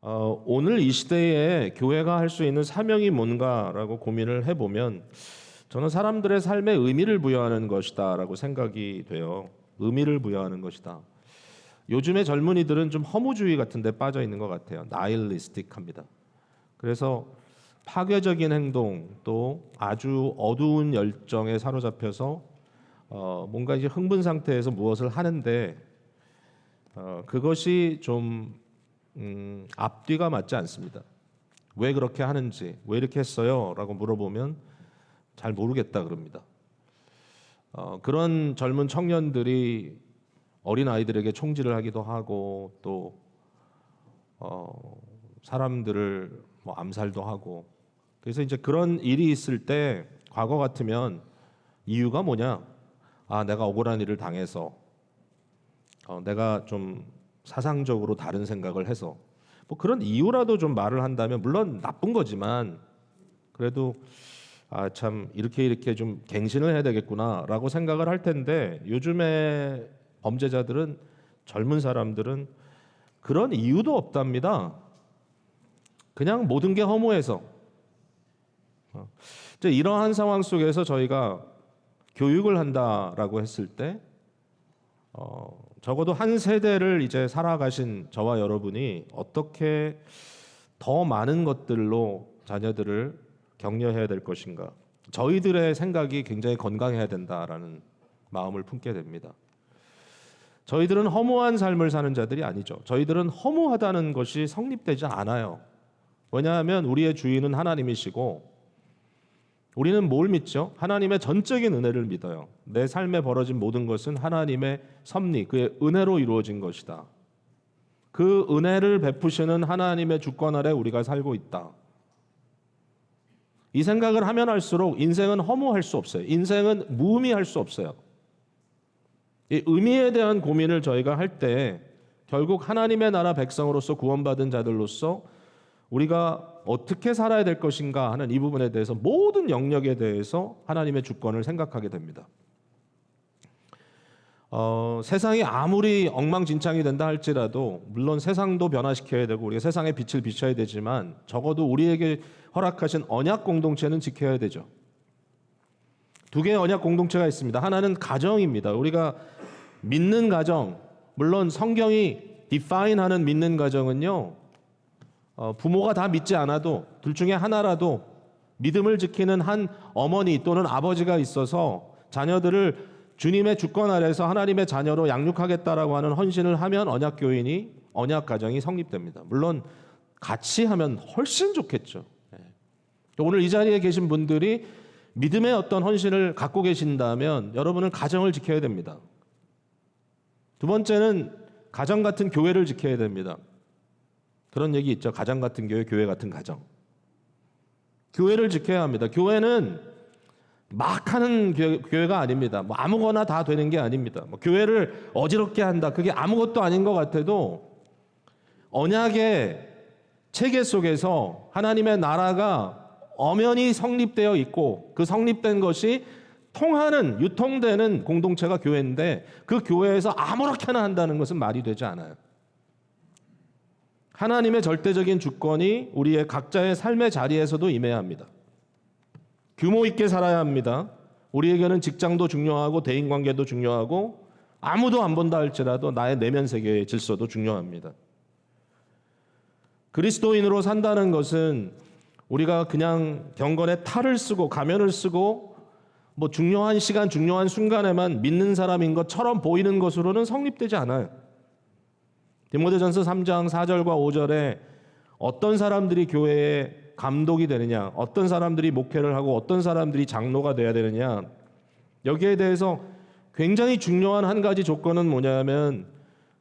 오늘 이 시대에 교회가 할 수 있는 사명이 뭔가라고 고민을 해보면 저는 사람들의 삶에 의미를 부여하는 것이다라고 생각이 돼요. 의미를 부여하는 것이다. 요즘의 젊은이들은 좀 허무주의 같은 데 빠져 있는 것 같아요. 나일리스틱합니다. 그래서 파괴적인 행동 또 아주 어두운 열정에 사로잡혀서 뭔가 이제 흥분 상태에서 무엇을 하는데 그것이 좀 앞뒤가 맞지 않습니다. 왜 그렇게 하는지, 왜 이렇게 했어요? 라고 물어보면 잘 모르겠다 그럽니다. 그런 젊은 청년들이 어린 아이들에게 총질을 하기도 하고 또 사람들을 암살도 하고, 그래서 이제 그런 일이 있을 때 과거 같으면 이유가 뭐냐? 내가 억울한 일을 당해서 내가 좀 사상적으로 다른 생각을 해서 뭐 그런 이유라도 좀 말을 한다면 물론 나쁜 거지만 그래도 참 이렇게 좀 갱신을 해야 되겠구나라고 생각을 할 텐데, 요즘의 범죄자들은, 젊은 사람들은 그런 이유도 없답니다. 그냥 모든 게 허무해서. 이러한 상황 속에서 저희가 교육을 한다라고 했을 때 적어도 한 세대를 이제 살아가신 저와 여러분이 어떻게 더 많은 것들로 자녀들을 격려해야 될 것인가. 저희들의 생각이 굉장히 건강해야 된다라는 마음을 품게 됩니다. 저희들은 허무한 삶을 사는 자들이 아니죠. 저희들은 허무하다는 것이 성립되지 않아요. 왜냐하면 우리의 주인은 하나님이시고 우리는 뭘 믿죠? 하나님의 전적인 은혜를 믿어요. 내 삶에 벌어진 모든 것은 하나님의 섭리, 그의 은혜로 이루어진 것이다. 그 은혜를 베푸시는 하나님의 주권 아래 우리가 살고 있다. 이 생각을 하면 할수록 인생은 허무할 수 없어요. 인생은 무의미할 수 없어요. 이 의미에 대한 고민을 저희가 할 때 결국 하나님의 나라 백성으로서 구원받은 자들로서 우리가 어떻게 살아야 될 것인가 하는 이 부분에 대해서 모든 영역에 대해서 하나님의 주권을 생각하게 됩니다. 세상이 아무리 엉망진창이 된다 할지라도 물론 세상도 변화시켜야 되고 우리가 세상에 빛을 비춰야 되지만 적어도 우리에게 허락하신 언약 공동체는 지켜야 되죠. 두 개의 언약 공동체가 있습니다. 하나는 가정입니다. 우리가 믿는 가정, 물론 성경이 디파인하는 믿는 가정은요, 부모가 다 믿지 않아도 둘 중에 하나라도 믿음을 지키는 한 어머니 또는 아버지가 있어서 자녀들을 주님의 주권 아래서 하나님의 자녀로 양육하겠다라고 하는 헌신을 하면 언약교인이, 언약가정이 성립됩니다. 물론 같이 하면 훨씬 좋겠죠. 오늘 이 자리에 계신 분들이 믿음의 어떤 헌신을 갖고 계신다면 여러분은 가정을 지켜야 됩니다. 두 번째는 가정 같은 교회를 지켜야 됩니다. 그런 얘기 있죠. 가정 같은 교회, 교회 같은 가정. 교회를 지켜야 합니다. 교회는 막 하는 교회가 아닙니다. 아무거나 다 되는 게 아닙니다. 교회를 어지럽게 한다, 그게 아무것도 아닌 것 같아도 언약의 체계 속에서 하나님의 나라가 엄연히 성립되어 있고 그 성립된 것이 통하는, 유통되는 공동체가 교회인데 그 교회에서 아무렇게나 한다는 것은 말이 되지 않아요. 하나님의 절대적인 주권이 우리의 각자의 삶의 자리에서도 임해야 합니다. 규모 있게 살아야 합니다. 우리에게는 직장도 중요하고 대인관계도 중요하고 아무도 안 본다 할지라도 나의 내면 세계의 질서도 중요합니다. 그리스도인으로 산다는 것은 우리가 그냥 경건의 탈을 쓰고 가면을 쓰고 중요한 시간, 중요한 순간에만 믿는 사람인 것처럼 보이는 것으로는 성립되지 않아요. 디모데전서 3장 4절과 5절에 어떤 사람들이 교회에 감독이 되느냐, 어떤 사람들이 목회를 하고 어떤 사람들이 장로가 돼야 되느냐, 여기에 대해서 굉장히 중요한 한 가지 조건은 뭐냐면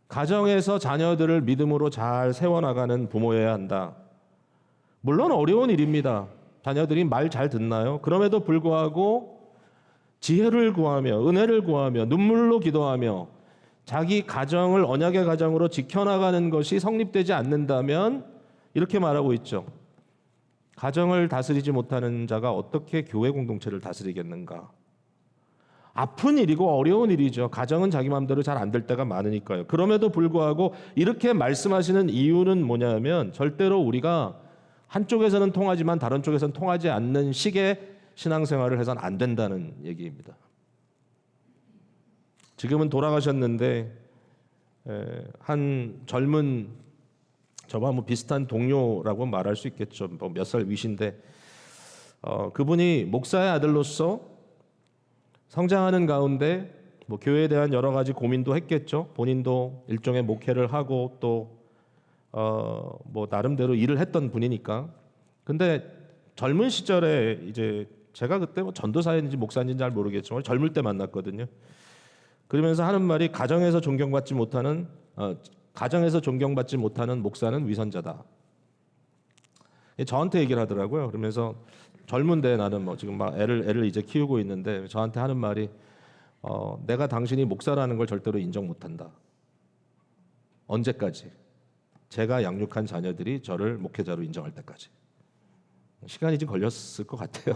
가정에서 자녀들을 믿음으로 잘 세워나가는 부모여야 한다. 물론 어려운 일입니다. 자녀들이 말 잘 듣나요? 그럼에도 불구하고 지혜를 구하며 은혜를 구하며 눈물로 기도하며 자기 가정을 언약의 가정으로 지켜나가는 것이 성립되지 않는다면 이렇게 말하고 있죠. 가정을 다스리지 못하는 자가 어떻게 교회 공동체를 다스리겠는가? 아픈 일이고 어려운 일이죠. 가정은 자기 마음대로 잘 안 될 때가 많으니까요. 그럼에도 불구하고 이렇게 말씀하시는 이유는 뭐냐면 절대로 우리가 한쪽에서는 통하지만 다른 쪽에서는 통하지 않는 식의 신앙생활을 해서는 안 된다는 얘기입니다. 지금은 돌아가셨는데 한 젊은 저와 뭐 비슷한 동료라고 말할 수 있겠죠. 뭐 몇 살 위신데 그분이 목사의 아들로서 성장하는 가운데 뭐 교회에 대한 여러 가지 고민도 했겠죠. 본인도 일종의 목회를 하고 또 뭐 나름대로 일을 했던 분이니까. 근데 젊은 시절에 이제 제가 그때 뭐 전도사였는지 목사인지는 잘 모르겠지만 젊을 때 만났거든요. 그러면서 하는 말이 가정에서 존경받지 못하는 목사는 위선자다. 저한테 얘기를 하더라고요. 그러면서 젊은데 나는 뭐 지금 막 애를 이제 키우고 있는데 저한테 하는 말이 내가 당신이 목사라는 걸 절대로 인정 못한다. 언제까지? 제가 양육한 자녀들이 저를 목회자로 인정할 때까지. 시간이 좀 걸렸을 것 같아요.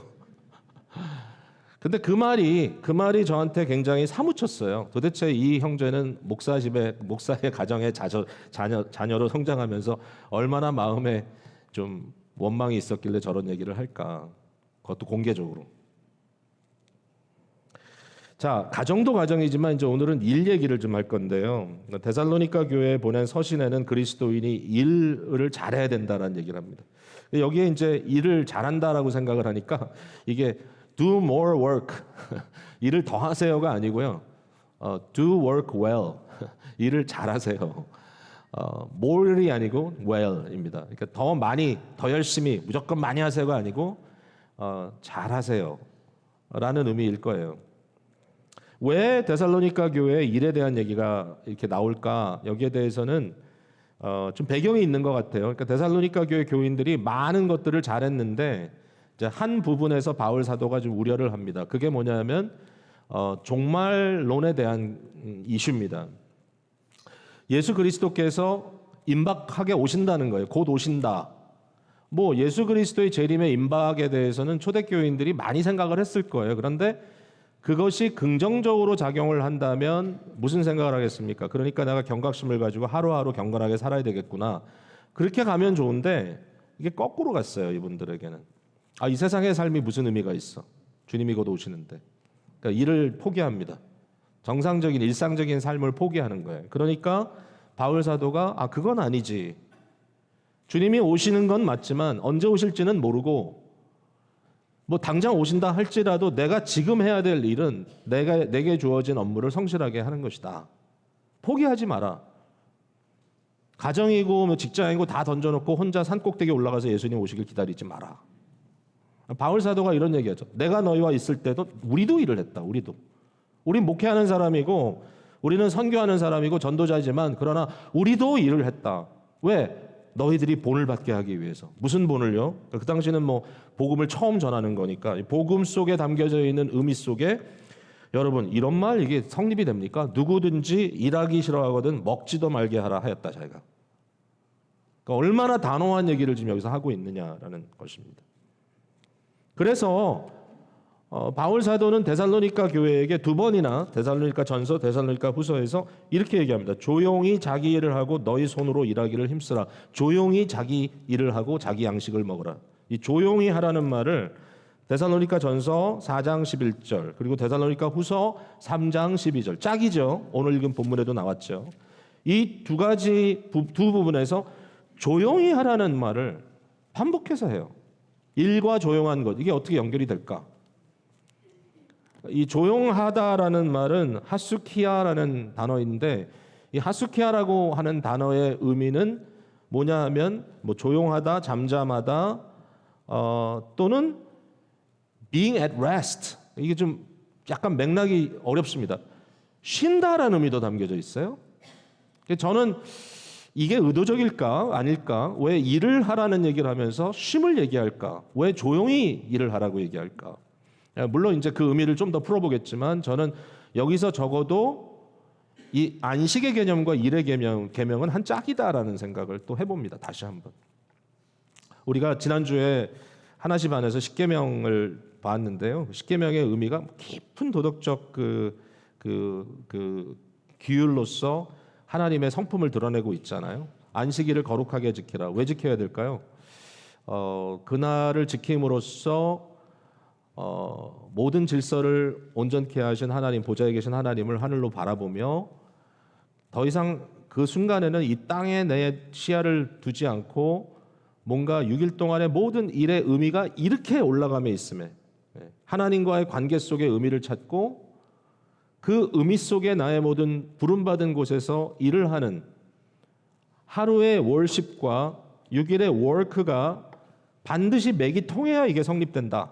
근데 그 말이 저한테 굉장히 사무쳤어요. 도대체 이 형제는 목사의 가정의 자녀로 성장하면서 얼마나 마음에 좀 원망이 있었길래 저런 얘기를 할까? 그것도 공개적으로. 자, 가정도 가정이지만 이제 오늘은 일 얘기를 좀 할 건데요. 데살로니가 교회에 보낸 서신에는 그리스도인이 일을 잘해야 된다라는 얘기를 합니다. 여기에 이제 일을 잘한다라고 생각을 하니까 이게 do more work 일을 더 하세요가 아니고요. do work well 일을 잘하세요. more이 아니고 well입니다. 그러니까 더 많이, 더 열심히, 무조건 많이 하세요가 아니고 잘하세요라는 의미일 거예요. 왜 데살로니가 교회의 일에 대한 얘기가 이렇게 나올까? 여기에 대해서는 좀 배경이 있는 것 같아요. 그러니까 데살로니가 교회 교인들이 많은 것들을 잘했는데 이제 한 부분에서 바울 사도가 좀 우려를 합니다. 그게 뭐냐면 종말론에 대한 이슈입니다. 예수 그리스도께서 임박하게 오신다는 거예요. 곧 오신다. 뭐 예수 그리스도의 재림의 임박에 대해서는 초대교인들이 많이 생각을 했을 거예요. 그런데 그것이 긍정적으로 작용을 한다면 무슨 생각을 하겠습니까? 그러니까 내가 경각심을 가지고 하루하루 경건하게 살아야 되겠구나. 그렇게 가면 좋은데 이게 거꾸로 갔어요. 이분들에게는. 이 세상의 삶이 무슨 의미가 있어? 주님이 곧 오시는데. 그러니까 일을 포기합니다. 정상적인 일상적인 삶을 포기하는 거예요. 그러니까 바울 사도가 그건 아니지. 주님이 오시는 건 맞지만 언제 오실지는 모르고 뭐 당장 오신다 할지라도 내가 지금 해야 될 일은 내게 주어진 업무를 성실하게 하는 것이다. 포기하지 마라. 가정이고 뭐 직장이고 다 던져놓고 혼자 산꼭대기에 올라가서 예수님 오시길 기다리지 마라. 바울 사도가 이런 얘기하죠. 내가 너희와 있을 때도 우리도 일을 했다. 우리 목회하는 사람이고 우리는 선교하는 사람이고 전도자이지만 그러나 우리도 일을 했다. 왜? 너희들이 본을 받게 하기 위해서. 무슨 본을요? 그 당시는 뭐 복음을 처음 전하는 거니까 복음 속에 담겨져 있는 의미 속에 여러분 이런 말 이게 성립이 됩니까? 누구든지 일하기 싫어하거든 먹지도 말게 하라 하였다 자기가. 그러니까 얼마나 단호한 얘기를 지금 여기서 하고 있느냐라는 것입니다. 그래서 바울 사도는 데살로니가 교회에게 두 번이나 데살로니가 전서, 데살로니가 후서에서 이렇게 얘기합니다. 조용히 자기 일을 하고 너희 손으로 일하기를 힘쓰라. 조용히 자기 일을 하고 자기 양식을 먹으라. 이 조용히 하라는 말을 데살로니가 전서 4장 11절 그리고 데살로니가 후서 3장 12절 짝이죠. 오늘 읽은 본문에도 나왔죠. 이 두 부분에서 조용히 하라는 말을 반복해서 해요. 일과 조용한 것 이게 어떻게 연결이 될까? 이 조용하다라는 말은 하수키아라는 단어인데 이 하수키아라고 하는 단어의 의미는 뭐냐 하면 뭐 조용하다, 잠잠하다 또는 being at rest 이게 좀 약간 맥락이 어렵습니다. 쉰다라는 의미도 담겨져 있어요. 저는 이게 의도적일까 아닐까? 왜 일을 하라는 얘기를 하면서 쉼을 얘기할까? 왜 조용히 일을 하라고 얘기할까? 물론 이제 그 의미를 좀 더 풀어보겠지만 저는 여기서 적어도 이 안식의 개념과 일의 개명은 한 짝이다라는 생각을 또 해봅니다. 다시 한번. 우리가 지난주에 하나씩 반에서 십계명을 봤는데요. 십계명의 의미가 깊은 도덕적 규율로서 하나님의 성품을 드러내고 있잖아요. 안식일을 거룩하게 지키라. 왜 지켜야 될까요? 그날을 지킴으로써 모든 질서를 온전케 하신 하나님, 보좌에 계신 하나님을 하늘로 바라보며 더 이상 그 순간에는 이 땅에 내 시야를 두지 않고 뭔가 6일 동안의 모든 일의 의미가 이렇게 올라감에 있음에 하나님과의 관계 속의 의미를 찾고 그 의미 속에 나의 모든 부름받은 곳에서 일을 하는 하루의 월십과 6일의 워크가 반드시 맥이 통해야 이게 성립된다.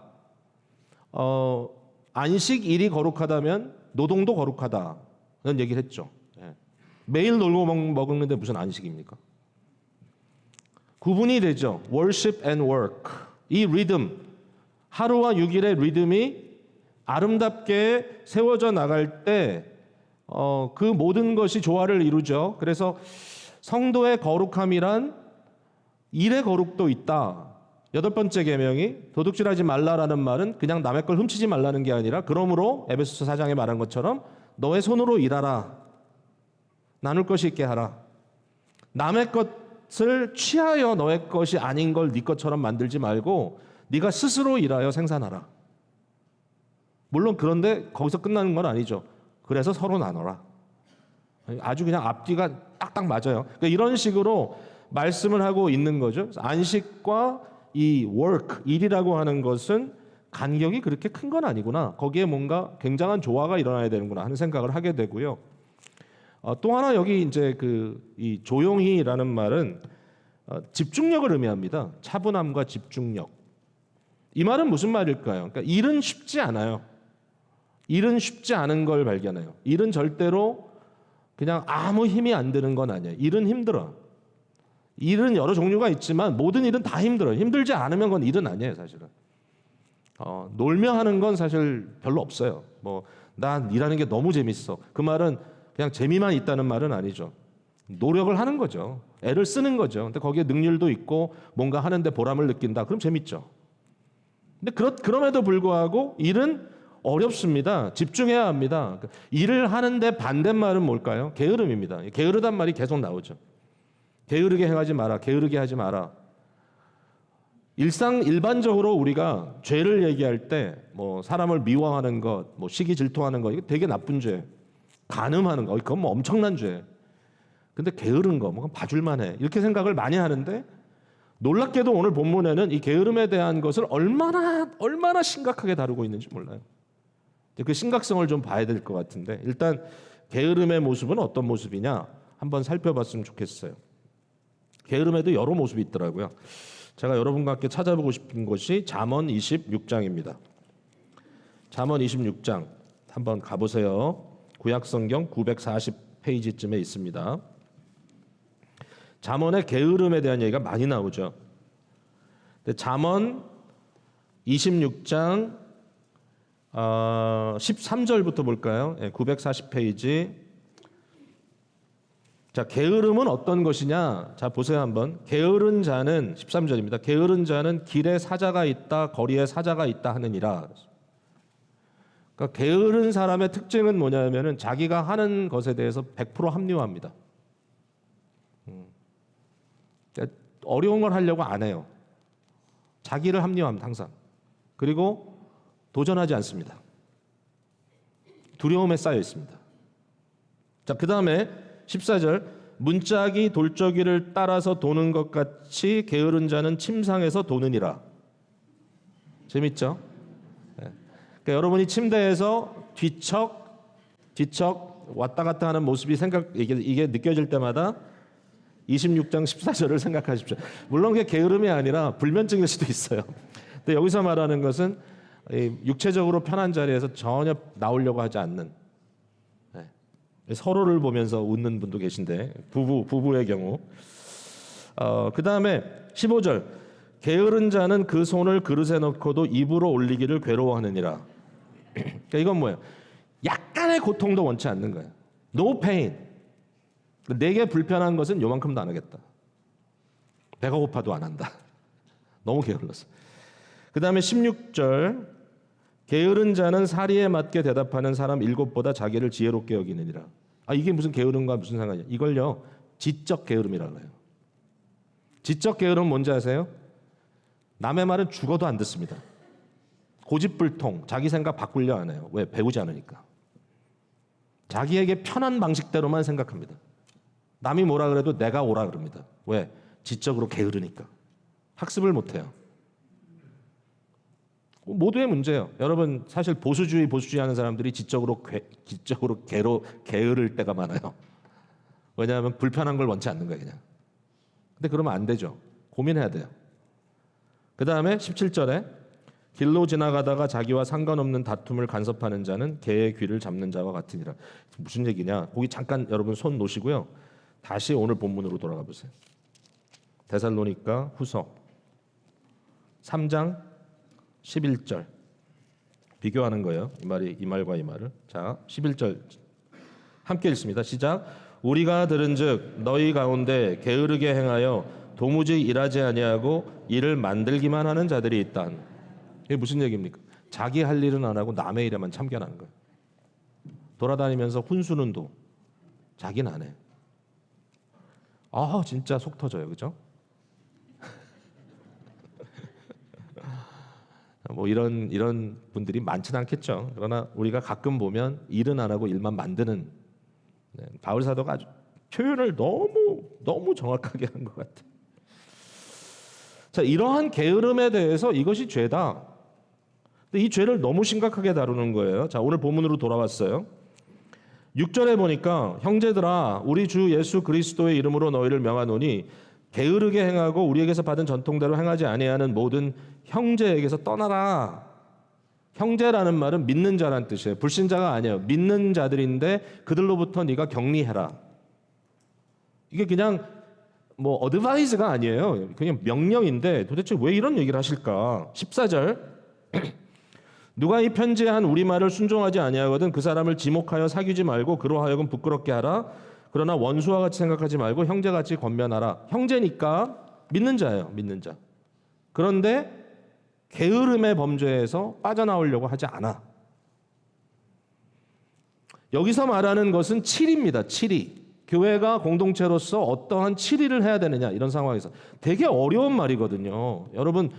안식일이 거룩하다면 노동도 거룩하다는 얘기를 했죠. 매일 놀고 먹는데 무슨 안식입니까? 구분이 되죠. worship and work. 이 리듬, 하루와 6일의 리듬이 아름답게 세워져 나갈 때 그 모든 것이 조화를 이루죠. 그래서 성도의 거룩함이란 일의 거룩도 있다. 8번째 계명이 도둑질하지 말라라는 말은 그냥 남의 걸 훔치지 말라는 게 아니라 그러므로 에베소서 4장에 말한 것처럼 너의 손으로 일하라. 나눌 것이 있게 하라. 남의 것을 취하여 너의 것이 아닌 걸 네 것처럼 만들지 말고 네가 스스로 일하여 생산하라. 물론 그런데 거기서 끝나는 건 아니죠. 그래서 서로 나눠라. 아주 그냥 앞뒤가 딱딱 맞아요. 그러니까 이런 식으로 말씀을 하고 있는 거죠. 안식과 이 work, 일이라고 하는 것은 간격이 그렇게 큰 건 아니구나. 거기에 뭔가 굉장한 조화가 일어나야 되는구나 하는 생각을 하게 되고요. 또 하나 여기 이제 이 조용히라는 말은 집중력을 의미합니다. 차분함과 집중력. 이 말은 무슨 말일까요? 그러니까 일은 쉽지 않아요. 일은 쉽지 않은 걸 발견해요. 일은 절대로 그냥 아무 힘이 안 드는 건 아니에요. 일은 힘들어. 일은 여러 종류가 있지만 모든 일은 다 힘들어요. 힘들지 않으면 그건 일은 아니에요, 사실은. 놀며 하는 건 사실 별로 없어요. 난 일하는 게 너무 재밌어. 그 말은 그냥 재미만 있다는 말은 아니죠. 노력을 하는 거죠. 애를 쓰는 거죠. 근데 거기에 능률도 있고 뭔가 하는데 보람을 느낀다. 그럼 재밌죠. 근데 그럼에도 불구하고 일은 어렵습니다. 집중해야 합니다. 일을 하는데 반대말은 뭘까요? 게으름입니다. 게으르단 말이 계속 나오죠. 게으르게 행하지 마라. 게으르게 하지 마라. 일반적으로 우리가 죄를 얘기할 때 사람을 미워하는 것, 시기 질투하는 것, 이거 되게 나쁜 죄. 간음하는 거, 그건 엄청난 죄. 근데 게으른 거, 봐줄만 해. 이렇게 생각을 많이 하는데 놀랍게도 오늘 본문에는 이 게으름에 대한 것을 얼마나 심각하게 다루고 있는지 몰라요. 그 심각성을 좀 봐야 될 것 같은데 일단 게으름의 모습은 어떤 모습이냐 한번 살펴봤으면 좋겠어요. 게으름에도 여러 모습이 있더라고요. 제가 여러분과 함께 찾아보고 싶은 것이 잠언 26장입니다. 잠언 26장 한번 가보세요. 구약성경 940페이지쯤에 있습니다. 잠언의 게으름에 대한 얘기가 많이 나오죠. 잠언 26장 13절부터 볼까요? 940페이지. 자, 게으름은 어떤 것이냐? 자, 보세요 한번. 게으른 자는 13절입니다. 게으른 자는 길에 사자가 있다, 거리에 사자가 있다 하느니라. 그러니까 게으른 사람의 특징은 뭐냐면은 자기가 하는 것에 대해서 100% 합리화합니다. 그러니까 어려운 걸 하려고 안 해요. 자기를 합리화합니다, 항상. 그리고 도전하지 않습니다. 두려움에 쌓여 있습니다. 자, 그 다음에 14절. 문짝이 돌저귀를 따라서 도는 것 같이 게으른 자는 침상에서 도느니라. 재밌죠? 네. 그러니까 여러분이 침대에서 뒤척 왔다 갔다 하는 모습이 이게 느껴질 때마다 26장 14절을 생각하십시오. 물론 그게 게으름이 아니라 불면증일 수도 있어요. 근데 여기서 말하는 것은 육체적으로 편한 자리에서 전혀 나오려고 하지 않는, 서로를 보면서 웃는 분도 계신데 부부의 경우. 그 다음에 15절. 게으른 자는 그 손을 그릇에 넣고도 입으로 올리기를 괴로워하느니라. 그러니까 이건 뭐예요? 약간의 고통도 원치 않는 거예요. No pain. 내게 불편한 것은 요만큼도 안 하겠다. 배가 고파도 안 한다. 너무 게을렀어. 그 다음에 16절, 게으른 자는 사리에 맞게 대답하는 사람 7보다 자기를 지혜롭게 여기느니라. 이게 무슨 게으름과 무슨 상관이야? 이걸요, 지적 게으름이라고 해요. 지적 게으름은 뭔지 아세요? 남의 말은 죽어도 안 듣습니다. 고집불통, 자기 생각 바꾸려 안 해요. 왜? 배우지 않으니까. 자기에게 편한 방식대로만 생각합니다. 남이 뭐라 그래도 내가 오라 그럽니다. 왜? 지적으로 게으르니까. 학습을 못 해요. 모두의 문제예요. 여러분, 사실 보수주의 하는 사람들이 지적으로 게으를 때가 많아요. 왜냐하면 불편한 걸 원치 않는 거예요, 그냥. 근데 그러면 안 되죠. 고민해야 돼요. 그 다음에 17절에 길로 지나가다가 자기와 상관없는 다툼을 간섭하는 자는 개의 귀를 잡는 자와 같으니라. 무슨 얘기냐? 거기 잠깐 여러분 손 놓으시고요. 다시 오늘 본문으로 돌아가 보세요. 데살로니가 후서 3장 11절 비교하는 거예요. 이 말과 이 말을. 자, 11절 함께 읽습니다. 시작. 우리가 들은즉 너희 가운데 게으르게 행하여 도무지 일하지 아니하고 일을 만들기만 하는 자들이 있다. 이게 무슨 얘기입니까? 자기 할 일은 안 하고 남의 일에만 참견하는 거예요. 돌아다니면서 훈수는 도 자기는 안 해. 진짜 속 터져요, 그죠? 뭐 이런 분들이 많지는 않겠죠. 그러나 우리가 가끔 보면 일은 안 하고 일만 만드는, 바울 사도가 아주 표현을 너무 정확하게 한 것 같아요. 자, 이러한 게으름에 대해서 이것이 죄다. 근데 이 죄를 너무 심각하게 다루는 거예요. 자, 오늘 본문으로 돌아왔어요. 6절에 보니까 형제들아 우리 주 예수 그리스도의 이름으로 너희를 명하노니 게으르게 행하고 우리에게서 받은 전통대로 행하지 아니하는 모든 형제에게서 떠나라. 형제라는 말은 믿는 자란 뜻이에요. 불신자가 아니에요. 믿는 자들인데 그들로부터 네가 격리해라. 이게 그냥 뭐 어드바이스가 아니에요. 그냥 명령인데 도대체 왜 이런 얘기를 하실까? 14절 누가 이 편지에 한 우리말을 순종하지 아니하거든 그 사람을 지목하여 사귀지 말고 그로 하여금 부끄럽게 하라. 그러나 원수와 같이 생각하지 말고 형제같이 권면하라. 형제니까 믿는 자예요. 믿는 자. 그런데 게으름의 범죄에서 빠져나오려고 하지 않아. 여기서 말하는 것은 칠입니다. 칠이. 교회가 공동체로서 어떠한 칠의를 해야 되느냐 이런 상황에서 되게 어려운 말이거든요. 여러분,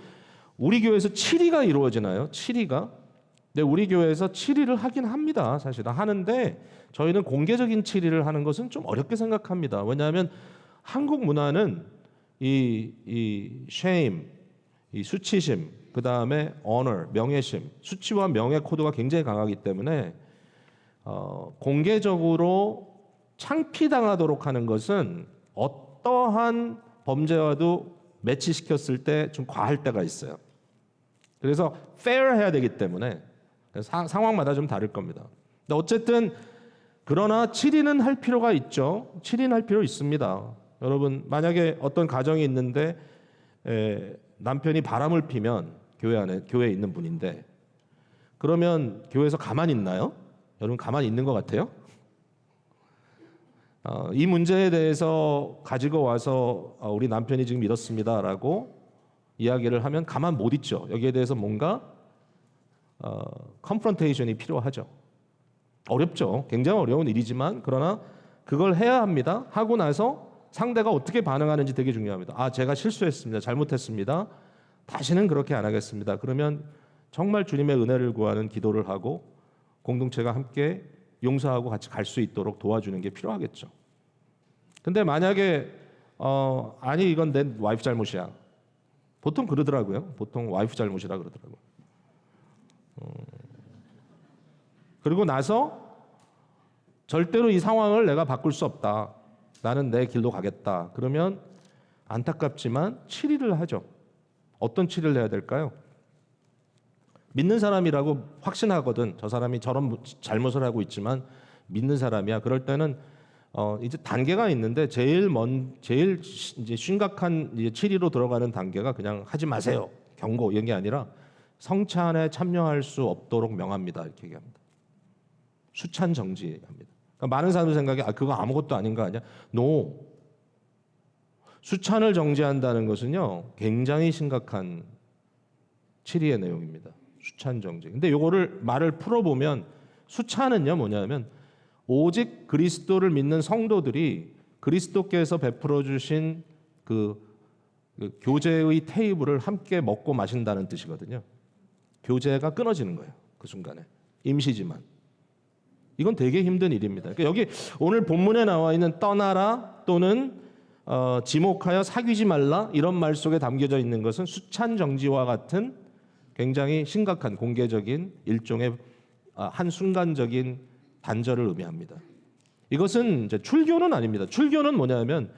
우리 교회에서 칠의가 이루어지나요? 칠의가? 네, 우리 교회에서 칠의를 하긴 합니다. 사실은 하는데 저희는 공개적인 칠의를 하는 것은 좀 어렵게 생각합니다. 왜냐하면 한국 문화는 이 shame, 이 수치심, 그 다음에 honor, 명예심, 수치와 명예 코드가 굉장히 강하기 때문에 공개적으로 창피당하도록 하는 것은 어떠한 범죄와도 매치시켰을 때 좀 과할 때가 있어요. 그래서 fair 해야 되기 때문에 상황마다 좀 다를 겁니다. 근데 어쨌든 그러나 칠의는 할 필요가 있죠. 칠의는 할 필요 있습니다. 여러분, 만약에 어떤 가정이 있는데 남편이 바람을 피면 교회에 있는 분인데 그러면 교회에서 가만히 있나요? 여러분 가만히 있는 것 같아요? 이 문제에 대해서 가지고 와서 우리 남편이 지금 이렇습니다라고 이야기를 하면 가만 못 있죠. 여기에 대해서 뭔가 컨프런테이션이 필요하죠. 어렵죠. 굉장히 어려운 일이지만 그러나 그걸 해야 합니다. 하고 나서 상대가 어떻게 반응하는지 되게 중요합니다. 제가 실수했습니다. 잘못했습니다. 다시는 그렇게 안 하겠습니다. 그러면 정말 주님의 은혜를 구하는 기도를 하고 공동체가 함께 용서하고 같이 갈 수 있도록 도와주는 게 필요하겠죠. 근데 만약에 아니 이건 내 와이프 잘못이야. 보통 그러더라고요. 보통 와이프 잘못이라 그러더라고요. 그리고 나서 절대로 이 상황을 내가 바꿀 수 없다. 나는 내 길로 가겠다. 그러면 안타깝지만 칠의를 하죠. 어떤 칠의를 해야 될까요? 믿는 사람이라고 확신하거든. 저 사람이 저런 잘못을 하고 있지만 믿는 사람이야. 그럴 때는 이제 단계가 있는데 제일 이제 심각한 이제 칠의로 들어가는 단계가 그냥 하지 마세요. 경고 이런 게 아니라 성찬에 참여할 수 없도록 명합니다. 이렇게 얘기합니다. 수찬 정지합니다. 그러니까 많은 사람들 생각에 그거 아무것도 아닌 거 아니야? No. 수찬을 정지한다는 것은요 굉장히 심각한 7위의 내용입니다. 수찬 정직. 근데 요거를 말을 풀어보면 수찬은요 뭐냐면 오직 그리스도를 믿는 성도들이 그리스도께서 베풀어 주신 그 교제의 테이블을 함께 먹고 마신다는 뜻이거든요. 교제가 끊어지는 거예요. 그 순간에. 임시지만. 이건 되게 힘든 일입니다. 그러니까 여기 오늘 본문에 나와 있는 떠나라 또는 지목하여 사귀지 말라 이런 말 속에 담겨져 있는 것은 수찬 정지와 같은 굉장히 심각한 공개적인 일종의 한순간적인 단절을 의미합니다. 이것은 이제 출교는 아닙니다. 출교는 뭐냐면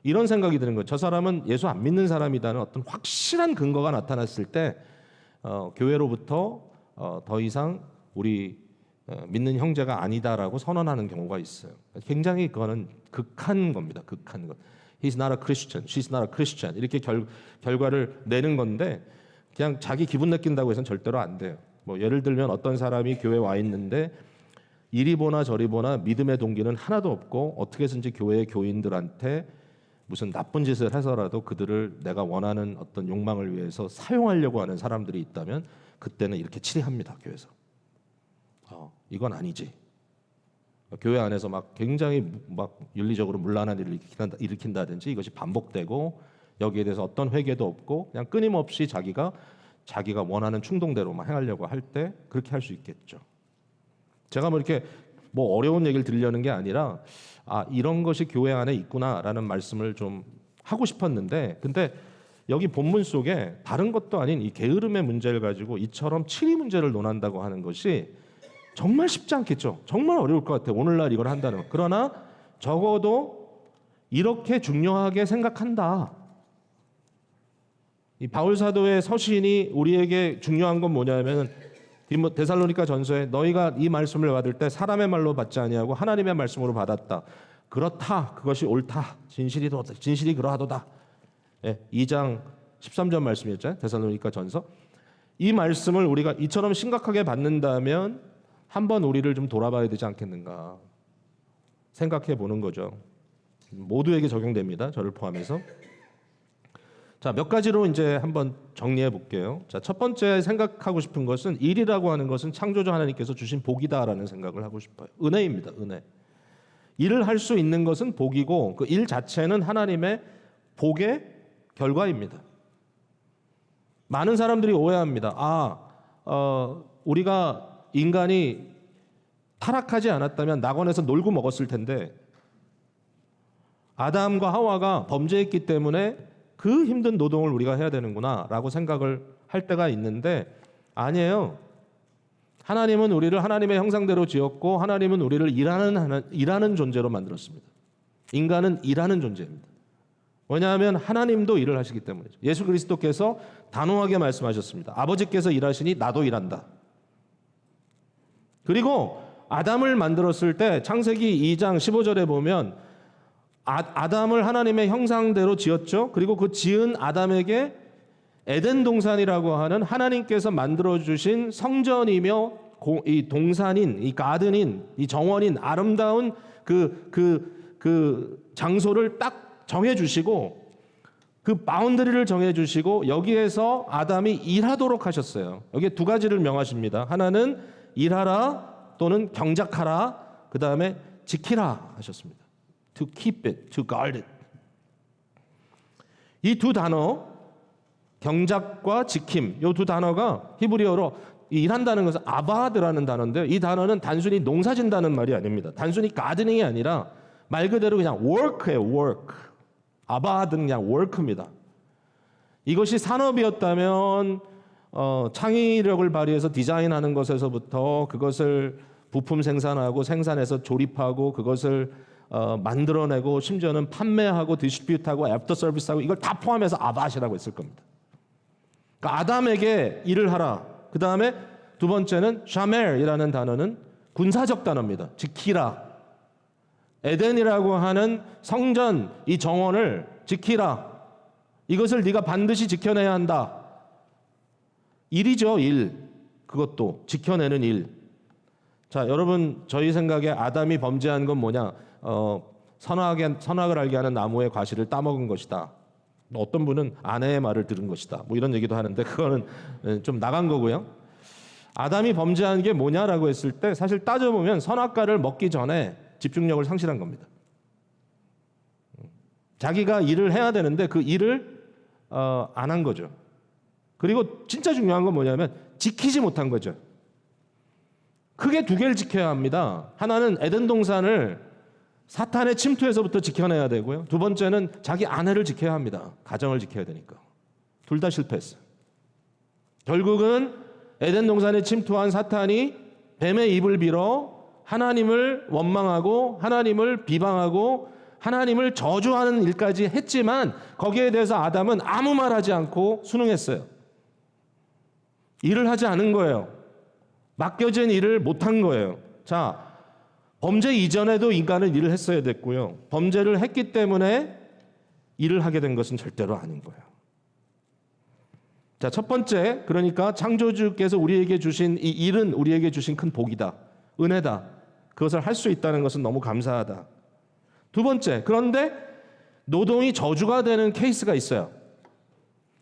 이런 생각이 드는 거예요. 저 사람은 예수 안 믿는 사람이다는 어떤 확실한 근거가 나타났을 때 교회로부터 더 이상 우리 믿는 형제가 아니다라고 선언하는 경우가 있어요. 굉장히 그거는 극한 겁니다. 극한 것. He's not a Christian, she's not a Christian 이렇게 결과를 내는 건데 그냥 자기 기분 느낀다고 해서는 절대로 안 돼요. 뭐 예를 들면 어떤 사람이 교회에 와 있는데 이리 보나 저리 보나 믿음의 동기는 하나도 없고 어떻게 해서든지 교회의 교인들한테 무슨 나쁜 짓을 해서라도 그들을 내가 원하는 어떤 욕망을 위해서 사용하려고 하는 사람들이 있다면 그때는 이렇게 치리합니다. 교회에서. 이건 아니지. 교회 안에서 막 굉장히 막 윤리적으로 문란한 일을 일으킨다든지 이것이 반복되고 여기에 대해서 어떤 회개도 없고 그냥 끊임없이 자기가 원하는 충동대로만 행하려고 할 때 그렇게 할 수 있겠죠. 제가 뭐 이렇게 뭐 어려운 얘기를 드리려는 게 아니라 이런 것이 교회 안에 있구나라는 말씀을 좀 하고 싶었는데 근데 여기 본문 속에 다른 것도 아닌 이 게으름의 문제를 가지고 이처럼 치리 문제를 논한다고 하는 것이 정말 쉽지 않겠죠. 정말 어려울 것 같아요. 오늘날 이걸 한다는 것. 그러나 적어도 이렇게 중요하게 생각한다. 이 바울 사도의 서신이 우리에게 중요한 건 뭐냐면 데살로니가 전서에 너희가 이 말씀을 받을 때 사람의 말로 받지 아니하고 하나님의 말씀으로 받았다. 그렇다. 그것이 옳다. 진실이 그러하도다. 2장 13절 말씀이었잖아요. 데살로니가 전서. 이 말씀을 우리가 이처럼 심각하게 받는다면 한번 우리를 좀 돌아봐야 되지 않겠는가 생각해 보는 거죠. 모두에게 적용됩니다. 저를 포함해서. 자, 몇 가지로 이제 한번 정리해 볼게요. 자, 첫 번째 생각하고 싶은 것은 일이라고 하는 것은 창조주 하나님께서 주신 복이다라는 생각을 하고 싶어요. 은혜입니다. 은혜. 일을 할 수 있는 것은 복이고 그 일 자체는 하나님의 복의 결과입니다. 많은 사람들이 오해합니다. 우리가 인간이 타락하지 않았다면 낙원에서 놀고 먹었을 텐데 아담과 하와가 범죄했기 때문에 그 힘든 노동을 우리가 해야 되는구나 라고 생각을 할 때가 있는데 아니에요. 하나님은 우리를 하나님의 형상대로 지었고 하나님은 우리를 일하는 존재로 만들었습니다. 인간은 일하는 존재입니다. 왜냐하면 하나님도 일을 하시기 때문이죠. 예수 그리스도께서 단호하게 말씀하셨습니다. 아버지께서 일하시니 나도 일한다. 그리고 아담을 만들었을 때 창세기 2장 15절에 보면 아담을 하나님의 형상대로 지었죠. 그리고 그 지은 아담에게 에덴 동산이라고 하는 하나님께서 만들어주신 성전이며 이 동산인, 이 가든인, 이 정원인 아름다운 그 장소를 딱 정해주시고 그 바운더리를 정해주시고 여기에서 아담이 일하도록 하셨어요. 여기에 두 가지를 명하십니다. 하나는 일하라 또는 경작하라. 그 다음에 지키라 하셨습니다. To keep it, to guard it. 이 두 단어 경작과 지킴 이 두 단어가 히브리어로 일한다는 것은 아바드라는 단어인데 이 단어는 단순히 농사진다는 말이 아닙니다. 단순히 가드닝이 아니라 말 그대로 그냥 work예요. work. 아바드는 그냥 work입니다. 이것이 산업이었다면 창의력을 발휘해서 디자인하는 것에서부터 그것을 부품 생산하고 생산해서 조립하고 그것을 만들어내고 심지어는 판매하고 디스트리뷰트하고 애프터 서비스하고 이걸 다 포함해서 아바시라고 했을 겁니다. 그러니까 아담에게 일을 하라. 그 다음에 두 번째는 샤멜이라는 단어는 군사적 단어입니다. 지키라. 에덴이라고 하는 성전 이 정원을 지키라. 이것을 네가 반드시 지켜내야 한다. 일이죠. 일. 그것도 지켜내는 일. 자, 여러분 저희 생각에 아담이 범죄한 건 뭐냐? 선악을 알게 하는 나무의 과실을 따먹은 것이다. 어떤 분은 아내의 말을 들은 것이다. 뭐 이런 얘기도 하는데 그거는 좀 나간 거고요. 아담이 범죄한 게 뭐냐라고 했을 때 사실 따져보면 선악과를 먹기 전에 집중력을 상실한 겁니다. 자기가 일을 해야 되는데 그 일을 안 한 거죠. 그리고 진짜 중요한 건 뭐냐면 지키지 못한 거죠. 크게 두 개를 지켜야 합니다. 하나는 에덴 동산을 사탄의 침투에서부터 지켜내야 되고요. 두 번째는 자기 아내를 지켜야 합니다. 가정을 지켜야 되니까. 둘 다 실패했어요. 결국은 에덴 동산에 침투한 사탄이 뱀의 입을 빌어 하나님을 원망하고 하나님을 비방하고 하나님을 저주하는 일까지 했지만 거기에 대해서 아담은 아무 말하지 않고 순응했어요. 일을 하지 않은 거예요. 맡겨진 일을 못한 거예요. 자, 범죄 이전에도 인간은 일을 했어야 됐고요. 범죄를 했기 때문에 일을 하게 된 것은 절대로 아닌 거예요. 자, 첫 번째, 그러니까 창조주께서 우리에게 주신 이 일은 우리에게 주신 큰 복이다. 은혜다. 그것을 할 수 있다는 것은 너무 감사하다. 두 번째, 그런데 노동이 저주가 되는 케이스가 있어요.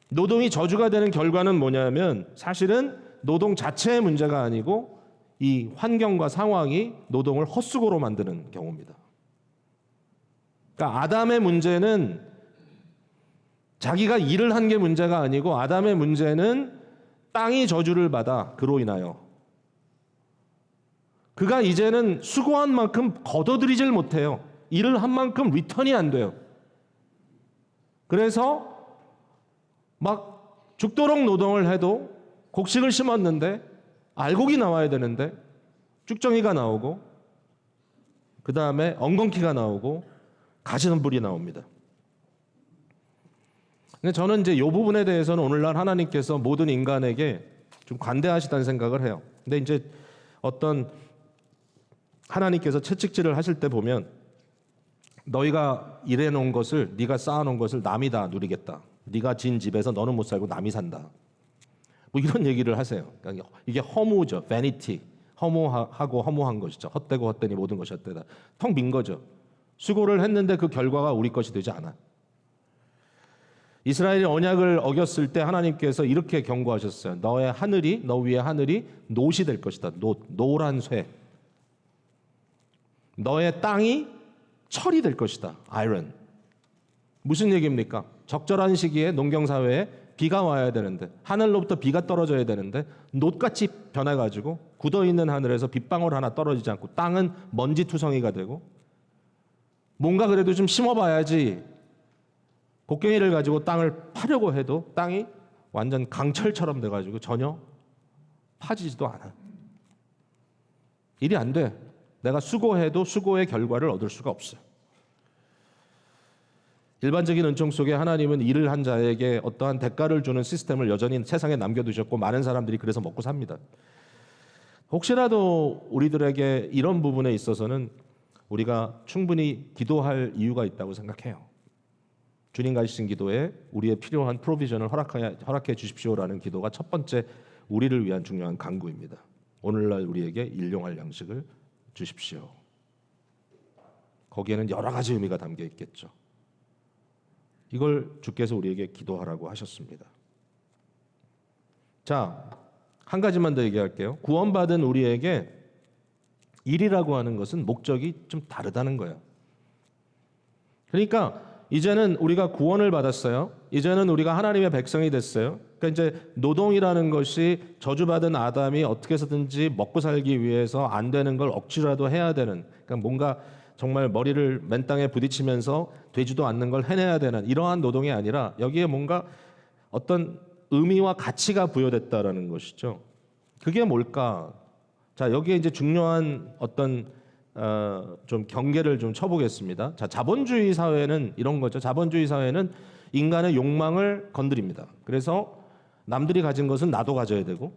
노동이 저주가 되는 결과는 뭐냐면 사실은 노동 자체의 문제가 아니고 이 환경과 상황이 노동을 헛수고로 만드는 경우입니다. 그러니까 아담의 문제는 자기가 일을 한 게 문제가 아니고 아담의 문제는 땅이 저주를 받아 그로 인하여 그가 이제는 수고한 만큼 거둬들이질 못해요. 일을 한 만큼 리턴이 안 돼요. 그래서 막 죽도록 노동을 해도 곡식을 심었는데 알곡이 나와야 되는데 쭉정이가 나오고 그 다음에 엉겅퀴가 나오고 가시덤불이 나옵니다. 근데 저는 이제 이 부분에 대해서는 오늘날 하나님께서 모든 인간에게 좀 관대하시다는 생각을 해요. 근데 이제 어떤 하나님께서 채찍질을 하실 때 보면 너희가 일해놓은 것을 네가 쌓아놓은 것을 남이 다 누리겠다. 네가 진 집에서 너는 못 살고 남이 산다. 뭐 이런 얘기를 하세요. 그러니까 이게 허무죠. vanity. 허무하고 허무한 것이죠. 헛되고 헛되니 모든 것이 헛되다. 텅 빈 거죠. 수고를 했는데 그 결과가 우리 것이 되지 않아. 이스라엘이 언약을 어겼을 때 하나님께서 이렇게 경고하셨어요. 너의 하늘이 너 위의 하늘이 놋이 될 것이다. 노란 쇠. 너의 땅이 철이 될 것이다. 아이런. 무슨 얘기입니까? 적절한 시기에 농경사회에 비가 와야 되는데 하늘로부터 비가 떨어져야 되는데 놋같이 변해가지고 굳어있는 하늘에서 빗방울 하나 떨어지지 않고 땅은 먼지투성이가 되고 뭔가 그래도 좀 심어봐야지 곡괭이를 가지고 땅을 파려고 해도 땅이 완전 강철처럼 돼가지고 전혀 파지지도 않아. 일이 안 돼. 내가 수고해도 수고의 결과를 얻을 수가 없어요. 일반적인 은총 속에 하나님은 일을 한 자에게 어떠한 대가를 주는 시스템을 여전히 세상에 남겨두셨고 많은 사람들이 그래서 먹고 삽니다. 혹시라도 우리들에게 이런 부분에 있어서는 우리가 충분히 기도할 이유가 있다고 생각해요. 주님 가르치신 기도에 우리의 필요한 프로비전을 허락해 주십시오라는 기도가 첫 번째 우리를 위한 중요한 간구입니다. 오늘날 우리에게 일용할 양식을 주십시오. 거기에는 여러 가지 의미가 담겨 있겠죠. 이걸 주께서 우리에게 기도하라고 하셨습니다. 자, 한 가지만 더 얘기할게요. 구원받은 우리에게 일이라고 하는 것은 목적이 좀 다르다는 거예요. 그러니까 이제는 우리가 구원을 받았어요. 이제는 우리가 하나님의 백성이 됐어요. 그러니까 이제 노동이라는 것이 저주받은 아담이 어떻게 해서든지 먹고 살기 위해서 안 되는 걸 억지로라도 해야 되는, 그러니까 뭔가 정말 머리를 맨 땅에 부딪히면서 되지도 않는 걸 해내야 되는 이러한 노동이 아니라 여기에 뭔가 어떤 의미와 가치가 부여됐다라는 것이죠. 그게 뭘까? 자, 여기에 이제 중요한 어떤 좀 경계를 좀 쳐보겠습니다. 자, 자본주의 사회는 이런 거죠. 자본주의 사회는 인간의 욕망을 건드립니다. 그래서 남들이 가진 것은 나도 가져야 되고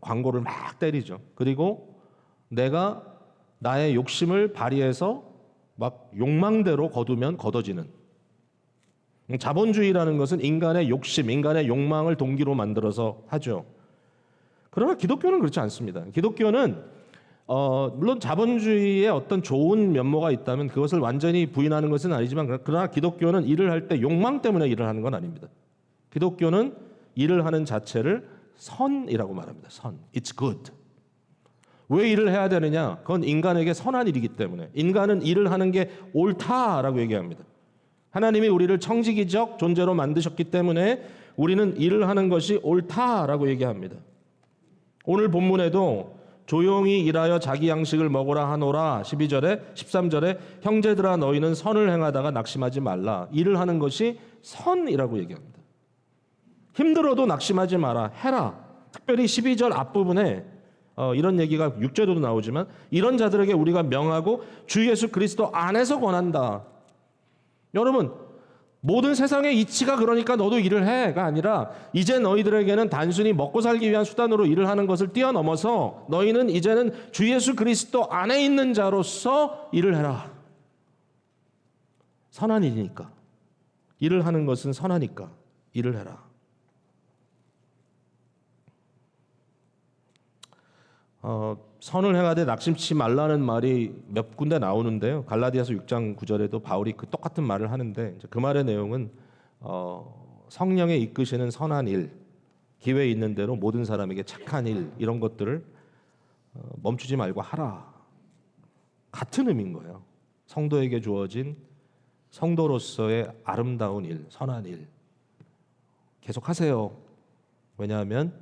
광고를 막 때리죠. 그리고 내가 나의 욕심을 발휘해서 막 욕망대로 거두면 거둬지는. 자본주의라는 것은 인간의 욕심, 인간의 욕망을 동기로 만들어서 하죠. 그러나 기독교는 그렇지 않습니다. 기독교는 물론 자본주의의 어떤 좋은 면모가 있다면 그것을 완전히 부인하는 것은 아니지만, 그러나 기독교는 일을 할 때 욕망 때문에 일을 하는 건 아닙니다. 기독교는 일을 하는 자체를 선이라고 말합니다. 선. It's good. 왜 일을 해야 되느냐? 그건 인간에게 선한 일이기 때문에. 인간은 일을 하는 게 옳다라고 얘기합니다. 하나님이 우리를 청지기적 존재로 만드셨기 때문에 우리는 일을 하는 것이 옳다라고 얘기합니다. 오늘 본문에도 조용히 일하여 자기 양식을 먹으라 하노라 12절에 13절에 형제들아 너희는 선을 행하다가 낙심하지 말라. 일을 하는 것이 선이라고 얘기합니다. 힘들어도 낙심하지 마라. 해라. 특별히 12절 앞부분에 이런 얘기가 6절에도 나오지만 이런 자들에게 우리가 명하고 주 예수 그리스도 안에서 권한다. 여러분, 모든 세상의 이치가 그러니까 너도 일을 해가 아니라 이제 너희들에게는 단순히 먹고 살기 위한 수단으로 일을 하는 것을 뛰어넘어서 너희는 이제는 주 예수 그리스도 안에 있는 자로서 일을 해라. 선한 일이니까. 일을 하는 것은 선하니까 일을 해라. 선을 행하되 낙심치 말라는 말이 몇 군데 나오는데요. 갈라디아서 6장 9절에도 바울이 그 똑같은 말을 하는데 그 말의 내용은 성령에 이끄시는 선한 일, 기회 있는 대로 모든 사람에게 착한 일 이런 것들을 멈추지 말고 하라. 같은 의미인 거예요. 성도에게 주어진 성도로서의 아름다운 일, 선한 일 계속하세요. 왜냐하면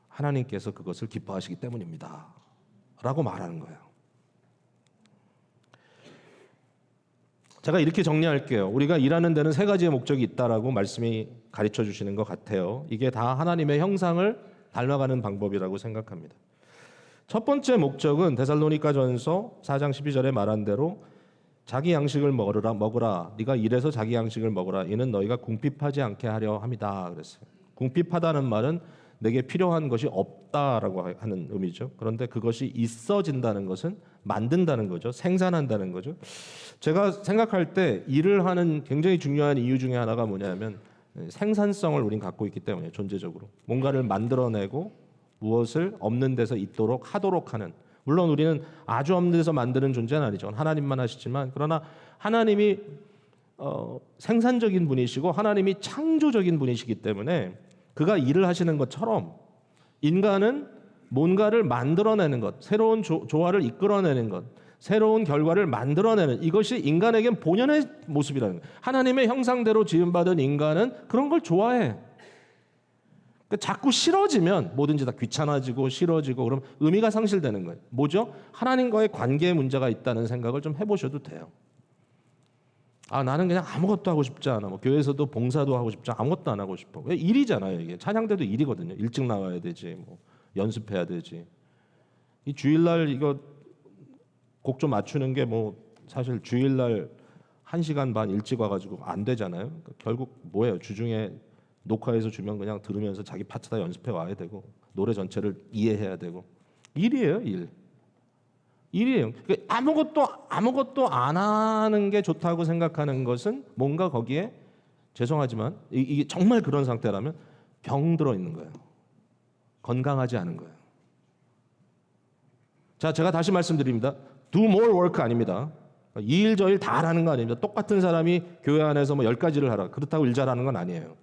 하나님께서 그것을 기뻐하시기 때문입니다. 라고 말하는 거예요. 제가 이렇게 정리할게요. 우리가 일하는 데는 세 가지의 목적이 있다라고 말씀이 가르쳐 주시는 것 같아요. 이게 다 하나님의 형상을 닮아가는 방법이라고 생각합니다. 첫 번째 목적은 데살로니가전서 4장 12절에 말한 대로 자기 양식을 먹으라. 네가 일해서 자기 양식을 먹으라. 이는 너희가 궁핍하지 않게 하려 함이다. 그랬어요. 궁핍하다는 말은 내게 필요한 것이 없다라고 하는 의미죠. 그런데 그것이 있어진다는 것은 만든다는 거죠. 생산한다는 거죠. 제가 생각할 때 일을 하는 굉장히 중요한 이유 중에 하나가 뭐냐면 생산성을 우린 갖고 있기 때문에 존재적으로 뭔가를 만들어내고 무엇을 없는 데서 있도록 하도록 하는, 물론 우리는 아주 없는 데서 만드는 존재는 아니죠. 하나님만 하시지만 그러나 하나님이 생산적인 분이시고 하나님이 창조적인 분이시기 때문에 그가 일을 하시는 것처럼 인간은 뭔가를 만들어내는 것, 새로운 조화를 이끌어내는 것, 새로운 결과를 만들어내는 이것이 인간에겐 본연의 모습이라는 거예요. 하나님의 형상대로 지음받은 인간은 그런 걸 좋아해. 그러니까 자꾸 싫어지면 뭐든지 다 귀찮아지고 싫어지고 그럼 의미가 상실되는 거예요. 뭐죠? 하나님과의 관계에 문제가 있다는 생각을 좀 해보셔도 돼요. 나는 그냥 아무것도 하고 싶지 않아. 뭐 교회에서도 봉사도 하고 싶지 않아. 아무것도 안 하고 싶어. 왜? 일이잖아요. 이게 찬양대도 일이거든요. 일찍 나와야 되지. 뭐 연습해야 되지. 이 주일날 이거 곡 좀 맞추는 게 뭐 사실 주일날 1시간 반 일찍 와가지고 안 되잖아요. 그러니까 결국 뭐예요? 주중에 녹화해서 주면 그냥 들으면서 자기 파트 다 연습해 와야 되고 노래 전체를 이해해야 되고 일이에요. 일이에요. 그러니까 아무것도 안 하는 게 좋다고 생각하는 것은 뭔가 거기에 죄송하지만 이게 정말 그런 상태라면 병 들어 있는 거예요. 건강하지 않은 거예요. 자, 제가 다시 말씀드립니다. Do more work 아닙니다. 이 일 저 일 다 하라는 거 아닙니다. 똑같은 사람이 교회 안에서 뭐 10가지를 하라. 그렇다고 일 잘하는 건 아니에요.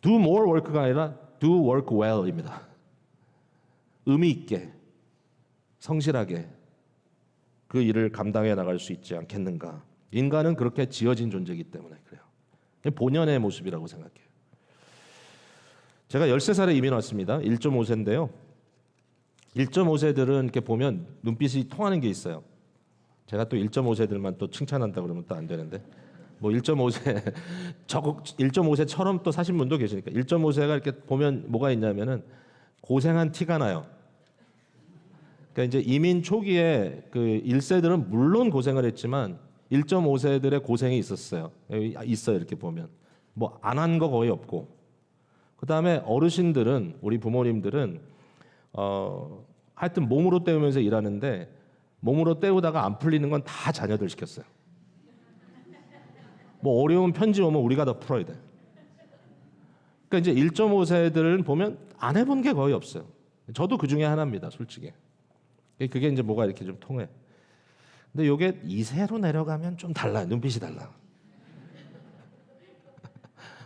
Do more work가 아니라 do work well입니다. 의미 있게, 성실하게 그 일을 감당해 나갈 수 있지 않겠는가. 인간은 그렇게 지어진 존재이기 때문에 그래요. 본연의 모습이라고 생각해요. 제가 13살에 이민 왔습니다. 1.5세인데요. 1.5세들은 이렇게 보면 눈빛이 통하는 게 있어요. 제가 또 1.5세들만 또 칭찬한다 그러면 또 안 되는데 뭐 1.5세 저거 1.5세처럼 또 사신 분도 계시니까 1.5세가 이렇게 보면 뭐가 있냐면은 고생한 티가 나요. 그러니까 이제 이민 초기에 그 1세들은 물론 고생을 했지만 1.5세들의 고생이 있었어요. 있어요. 이렇게 보면 뭐 안 한 거 거의 없고, 그 다음에 어르신들은 우리 부모님들은 하여튼 몸으로 때우면서 일하는데 몸으로 때우다가 안 풀리는 건 다 자녀들 시켰어요. 뭐 어려운 편지 오면 우리가 다 풀어야 돼. 그러니까 이제 1.5세들은 보면 안 해본 게 거의 없어요. 저도 그 중에 하나입니다, 솔직히. 그게 이제 뭐가 이렇게 좀 통해. 근데 요게 2세로 내려가면 좀 달라. 눈빛이 달라.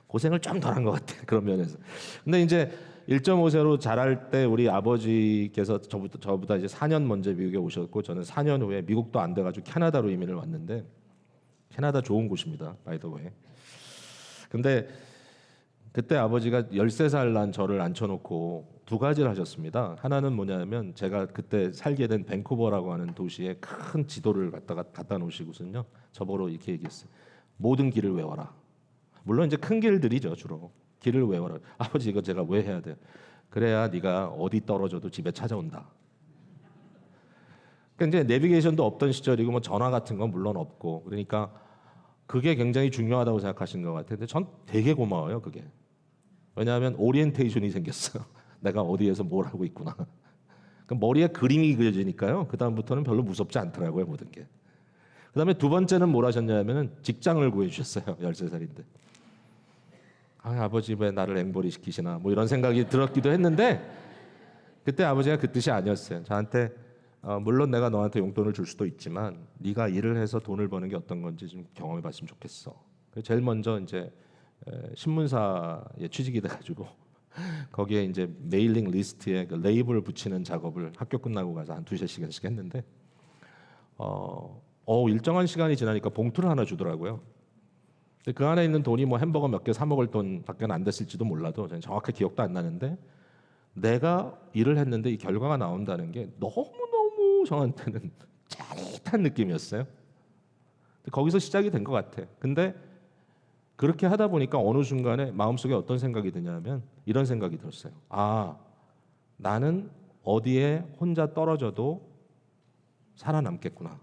고생을 좀 덜 한 것 같아. 그런 면에서. 근데 이제 1.5세로 자랄 때 우리 아버지께서 저보다 이제 4년 먼저 미국에 오셨고 저는 4년 후에 미국도 안 돼가지고 캐나다로 이민을 왔는데 캐나다 좋은 곳입니다. 바이 더 웨이. 근데 그때 아버지가 13살 난 저를 앉혀놓고 두 가지를 하셨습니다. 하나는 뭐냐면 제가 그때 살게 된 밴쿠버라고 하는 도시에 큰 지도를 갖다 놓으시고선요. 저보고 이렇게 얘기했어요. 모든 길을 외워라. 물론 이제 큰 길들이죠 주로. 길을 외워라. 아버지 이거 제가 왜 해야 돼? 그래야 네가 어디 떨어져도 집에 찾아온다. 그러니까 이제 내비게이션도 없던 시절이고 뭐 전화 같은 건 물론 없고 그러니까 그게 굉장히 중요하다고 생각하신 것 같은데 전 되게 고마워요 그게. 왜냐하면 오리엔테이션이 생겼어요. 내가 어디에서 뭘 하고 있구나. 그러니까 머리에 그림이 그려지니까요. 그 다음부터는 별로 무섭지 않더라고요 모든 게. 그 다음에 두 번째는 뭘 하셨냐면은 직장을 구해주셨어요. 13살인데. 아버지 왜 나를 앵벌이 시키시나 뭐 이런 생각이 들었기도 했는데 그때 아버지가 그 뜻이 아니었어요. 저한테 물론 내가 너한테 용돈을 줄 수도 있지만 네가 일을 해서 돈을 버는 게 어떤 건지 좀 경험해봤으면 좋겠어. 제일 먼저 이제 신문사에 취직이 돼가지고 거기에 이제 메일링 리스트에 그 레이블 붙이는 작업을 학교 끝나고 가서 한 2-3시간씩 했는데 일정한 시간이 지나니까 봉투를 하나 주더라고요. 근데 그 안에 있는 돈이 뭐 햄버거 몇 개 사 먹을 돈밖에 안 됐을지도 몰라도 저는 정확하게 기억도 안 나는데 내가 일을 했는데 이 결과가 나온다는 게 너무너무 저한테는 짜릿한 느낌이었어요. 거기서 시작이 된 것 같아. 근데 그렇게 하다 보니까 어느 순간에 마음속에 어떤 생각이 드냐면 이런 생각이 들었어요. 나는 어디에 혼자 떨어져도 살아남겠구나.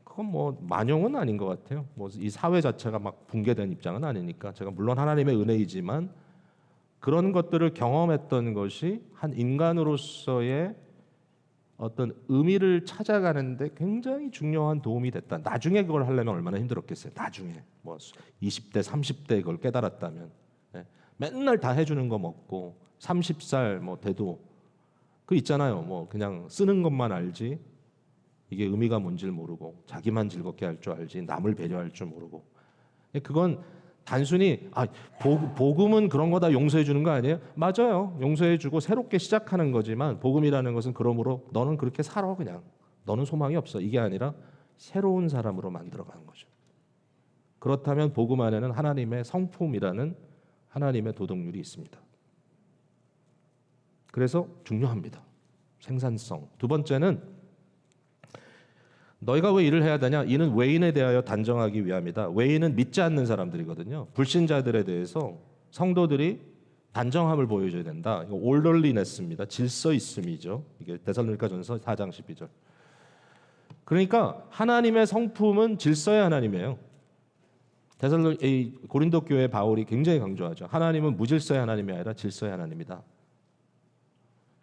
그건 뭐 만용은 아닌 것 같아요. 뭐 이 사회 자체가 막 붕괴된 입장은 아니니까 제가 물론 하나님의 은혜이지만 그런 것들을 경험했던 것이 한 인간으로서의 어떤 의미를 찾아가는데 굉장히 중요한 도움이 됐다. 나중에 그걸 하려면 얼마나 힘들었겠어요. 나중에 뭐 20대, 30대 그걸 깨달았다면 맨날 다 해주는 거 먹고 30살 뭐 돼도 그 있잖아요. 뭐 그냥 쓰는 것만 알지 이게 의미가 뭔지를 모르고 자기만 즐겁게 할 줄 알지 남을 배려할 줄 모르고 그건 단순히 복음은 그런 거다 용서해 주는 거 아니에요? 맞아요. 용서해 주고 새롭게 시작하는 거지만 복음이라는 것은 그러므로 너는 그렇게 살아 그냥. 너는 소망이 없어. 이게 아니라 새로운 사람으로 만들어가는 거죠. 그렇다면 복음 안에는 하나님의 성품이라는 하나님의 도덕률이 있습니다. 그래서 중요합니다. 생산성. 두 번째는 너희가 왜 일을 해야 되냐? 이는 외인에 대하여 단정하기 위함이다. 외인은 믿지 않는 사람들이거든요. 불신자들에 대해서 성도들이 단정함을 보여줘야 된다. 이거 올덜리네스입니다. 질서 있음이죠. 이게 데살로니가전서 4장 12절. 그러니까 하나님의 성품은 질서의 하나님이에요. 고린도 교회 바울이 굉장히 강조하죠. 하나님은 무질서의 하나님이 아니라 질서의 하나님이다.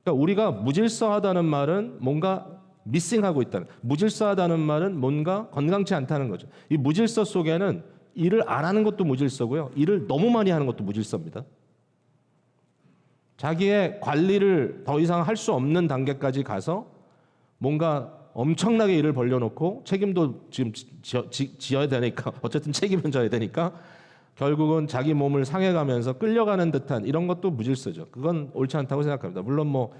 그러니까 우리가 무질서하다는 말은 뭔가 미싱하고 있다는, 무질서하다는 말은 뭔가 건강치 않다는 거죠. 이 무질서 속에는 일을 안 하는 것도 무질서고요. 일을 너무 많이 하는 것도 무질서입니다. 자기의 관리를 더 이상 할 수 없는 단계까지 가서 뭔가 엄청나게 일을 벌려놓고 책임도 지금 지어야 되니까 어쨌든 책임은 져야 되니까 결국은 자기 몸을 상해가면서 끌려가는 듯한 이런 것도 무질서죠. 그건 옳지 않다고 생각합니다. 물론 뭐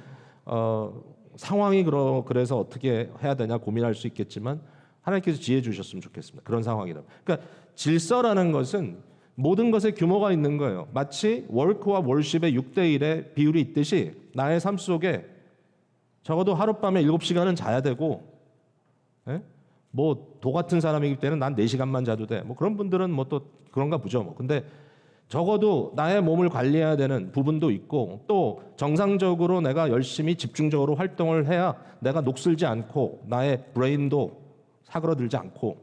상황이 그래서 어떻게 해야 되냐 고민할 수 있겠지만 하나님께서 지혜 주셨으면 좋겠습니다. 그런 상황이라면. 그러니까 질서라는 것은 모든 것에 규모가 있는 거예요. 마치 월크와 월십의 6대1의 비율이 있듯이 나의 삶 속에 적어도 하룻밤에 7시간은 자야 되고 뭐 도 같은 사람이기 때문에 난 4시간만 자도 돼. 뭐 그런 분들은 뭐 또 그런가 보죠. 뭐. 근데 적어도 나의 몸을 관리해야 되는 부분도 있고 또 정상적으로 내가 열심히 집중적으로 활동을 해야 내가 녹슬지 않고 나의 브레인도 사그러들지 않고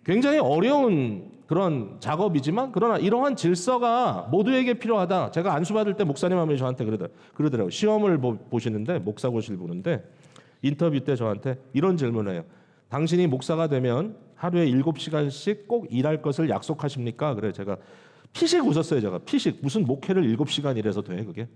굉장히 어려운 그런 작업이지만 그러나 이러한 질서가 모두에게 필요하다. 제가 안수 받을 때 목사님 하면 저한테 그러더라고요. 시험을 보시는데 목사고시를 보는데 인터뷰 때 저한테 이런 질문을 해요. 당신이 목사가 되면 하루에 7시간씩 꼭 일할 것을 약속하십니까? 그래 제가 피식 웃었어요. 제가 피식 무슨 목회를 7시간 일해서 돼 그게.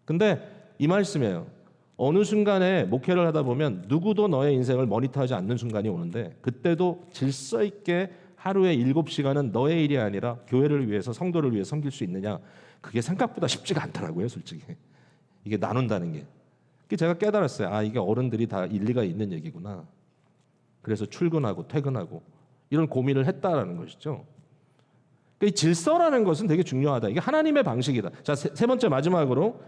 근데 이 말씀이에요. 어느 순간에 목회를 하다 보면 누구도 너의 인생을 모니터하지 않는 순간이 오는데 그때도 질서 있게 하루에 7시간은 너의 일이 아니라 교회를 위해서 성도를 위해 섬길 수 있느냐. 그게 생각보다 쉽지가 않더라고요, 솔직히. 이게 나눈다는 게. 제가 깨달았어요. 아, 이게 어른들이 다 일리가 있는 얘기구나. 그래서 출근하고 퇴근하고 이런 고민을 했다라는 것이죠. 이 질서라는 것은 되게 중요하다. 이게 하나님의 방식이다. 자, 세 번째 마지막으로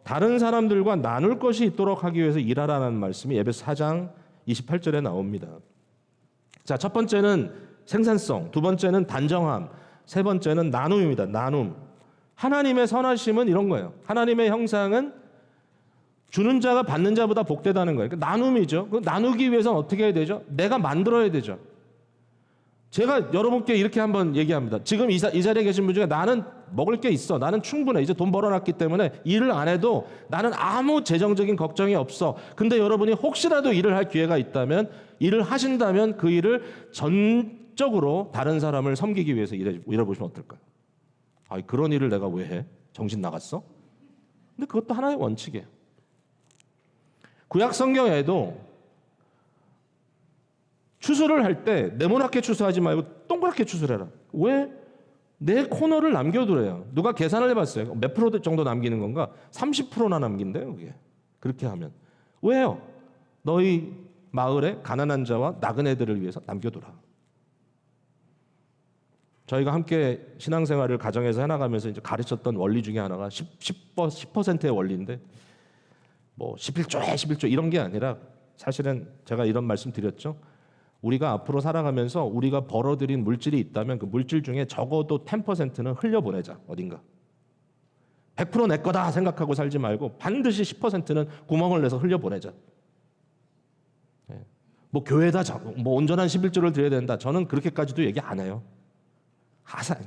다른 사람들과 나눌 것이 있도록 하기 위해서 일하라는 말씀이 에베소 4장 28절에 나옵니다. 자, 첫 번째는 생산성, 두 번째는 단정함, 세 번째는 나눔입니다. 나눔. 하나님의 선하심은 이런 거예요. 하나님의 형상은 주는 자가 받는 자보다 복되다는 거예요. 그러니까 나눔이죠. 나누기 위해서는 어떻게 해야 되죠? 내가 만들어야 되죠. 제가 여러분께 이렇게 한번 얘기합니다. 지금 이 자리에 계신 분 중에 나는 먹을 게 있어. 나는 충분해. 이제 돈 벌어놨기 때문에 일을 안 해도 나는 아무 재정적인 걱정이 없어. 근데 여러분이 혹시라도 일을 할 기회가 있다면, 일을 하신다면 그 일을 전적으로 다른 사람을 섬기기 위해서 일해보시면 어떨까요? 아, 그런 일을 내가 왜 해? 정신 나갔어? 근데 그것도 하나의 원칙이에요. 구약 성경에도 추수를 할 때 네모나게 추수하지 말고 동그랗게 추수를 해라. 왜? 내 코너를 남겨두래요. 누가 계산을 해봤어요. 몇 프로 정도 남기는 건가? 30%나 남긴대요. 그게. 그렇게 하면. 왜요? 너희 마을에 가난한 자와 나그네들을 위해서 남겨두라. 저희가 함께 신앙생활을 가정에서 해나가면서 이제 가르쳤던 원리 중에 하나가 10%의 원리인데, 뭐 11조 이런 게 아니라 사실은 제가 이런 말씀 드렸죠. 우리가 앞으로 살아가면서 우리가 벌어들인 물질이 있다면 그 물질 중에 적어도 10%는 흘려보내자. 어딘가. 100%내 거다 생각하고 살지 말고 반드시 10%는 구멍을 내서 흘려보내자. 뭐 교회다 뭐 온전한 11조를 드려야 된다. 저는 그렇게까지도 얘기 안 해요.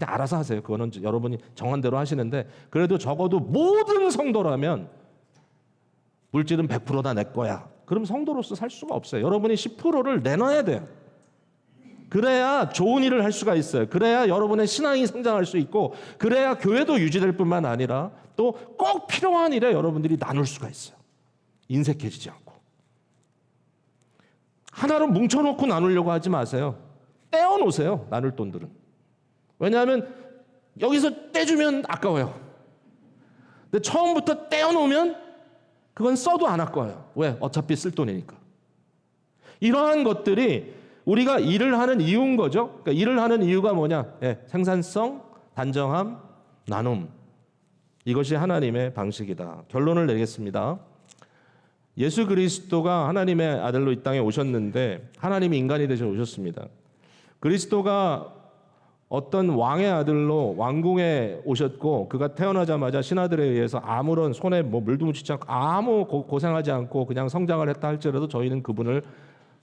알아서 하세요. 그거는 여러분이 정한 대로 하시는데, 그래도 적어도 모든 성도라면 물질은 100%다 내 거야. 그럼 성도로서 살 수가 없어요. 여러분이 10%를 내놔야 돼요. 그래야 좋은 일을 할 수가 있어요. 그래야 여러분의 신앙이 성장할 수 있고, 그래야 교회도 유지될 뿐만 아니라 또 꼭 필요한 일에 여러분들이 나눌 수가 있어요. 인색해지지 않고. 하나로 뭉쳐놓고 나누려고 하지 마세요. 떼어놓으세요. 나눌 돈들은. 왜냐하면 여기서 떼주면 아까워요. 근데 처음부터 떼어놓으면 그건 써도 안 아까워요. 왜? 어차피 쓸 돈이니까. 이러한 것들이 우리가 일을 하는 이유인 거죠. 그러니까 일을 하는 이유가 뭐냐? 생산성, 단정함, 나눔. 이것이 하나님의 방식이다. 결론을 내겠습니다. 예수 그리스도가 하나님의 아들로 이 땅에 오셨는데 하나님이 인간이 되셔 오셨습니다. 그리스도가 어떤 왕의 아들로 왕궁에 오셨고, 그가 태어나자마자 신하들에 의해서 아무런 손에 뭐 물도 묻히지 않고 아무 고생하지 않고 그냥 성장을 했다 할지라도 저희는 그분을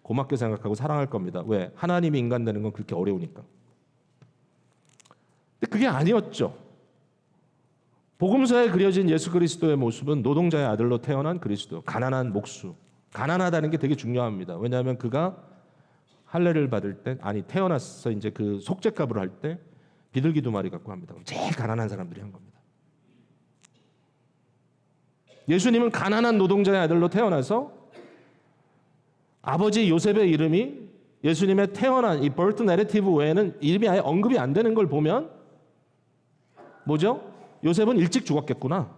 고맙게 생각하고 사랑할 겁니다. 왜? 하나님이 인간 되는 건 그렇게 어려우니까. 근데 그게 아니었죠. 복음서에 그려진 예수 그리스도의 모습은 노동자의 아들로 태어난 그리스도, 가난한 목수. 가난하다는 게 되게 중요합니다. 왜냐하면 그가 할례를 받을 때, 태어나서 이제 그 속죄값을 할 때 비둘기 2마리 갖고 합니다. 제일 가난한 사람들이 한 겁니다. 예수님은 가난한 노동자의 아들로 태어나서 아버지 요셉의 이름이 예수님의 태어난 이 birth narrative 외에는 이름이 아예 언급이 안 되는 걸 보면 뭐죠? 요셉은 일찍 죽었겠구나.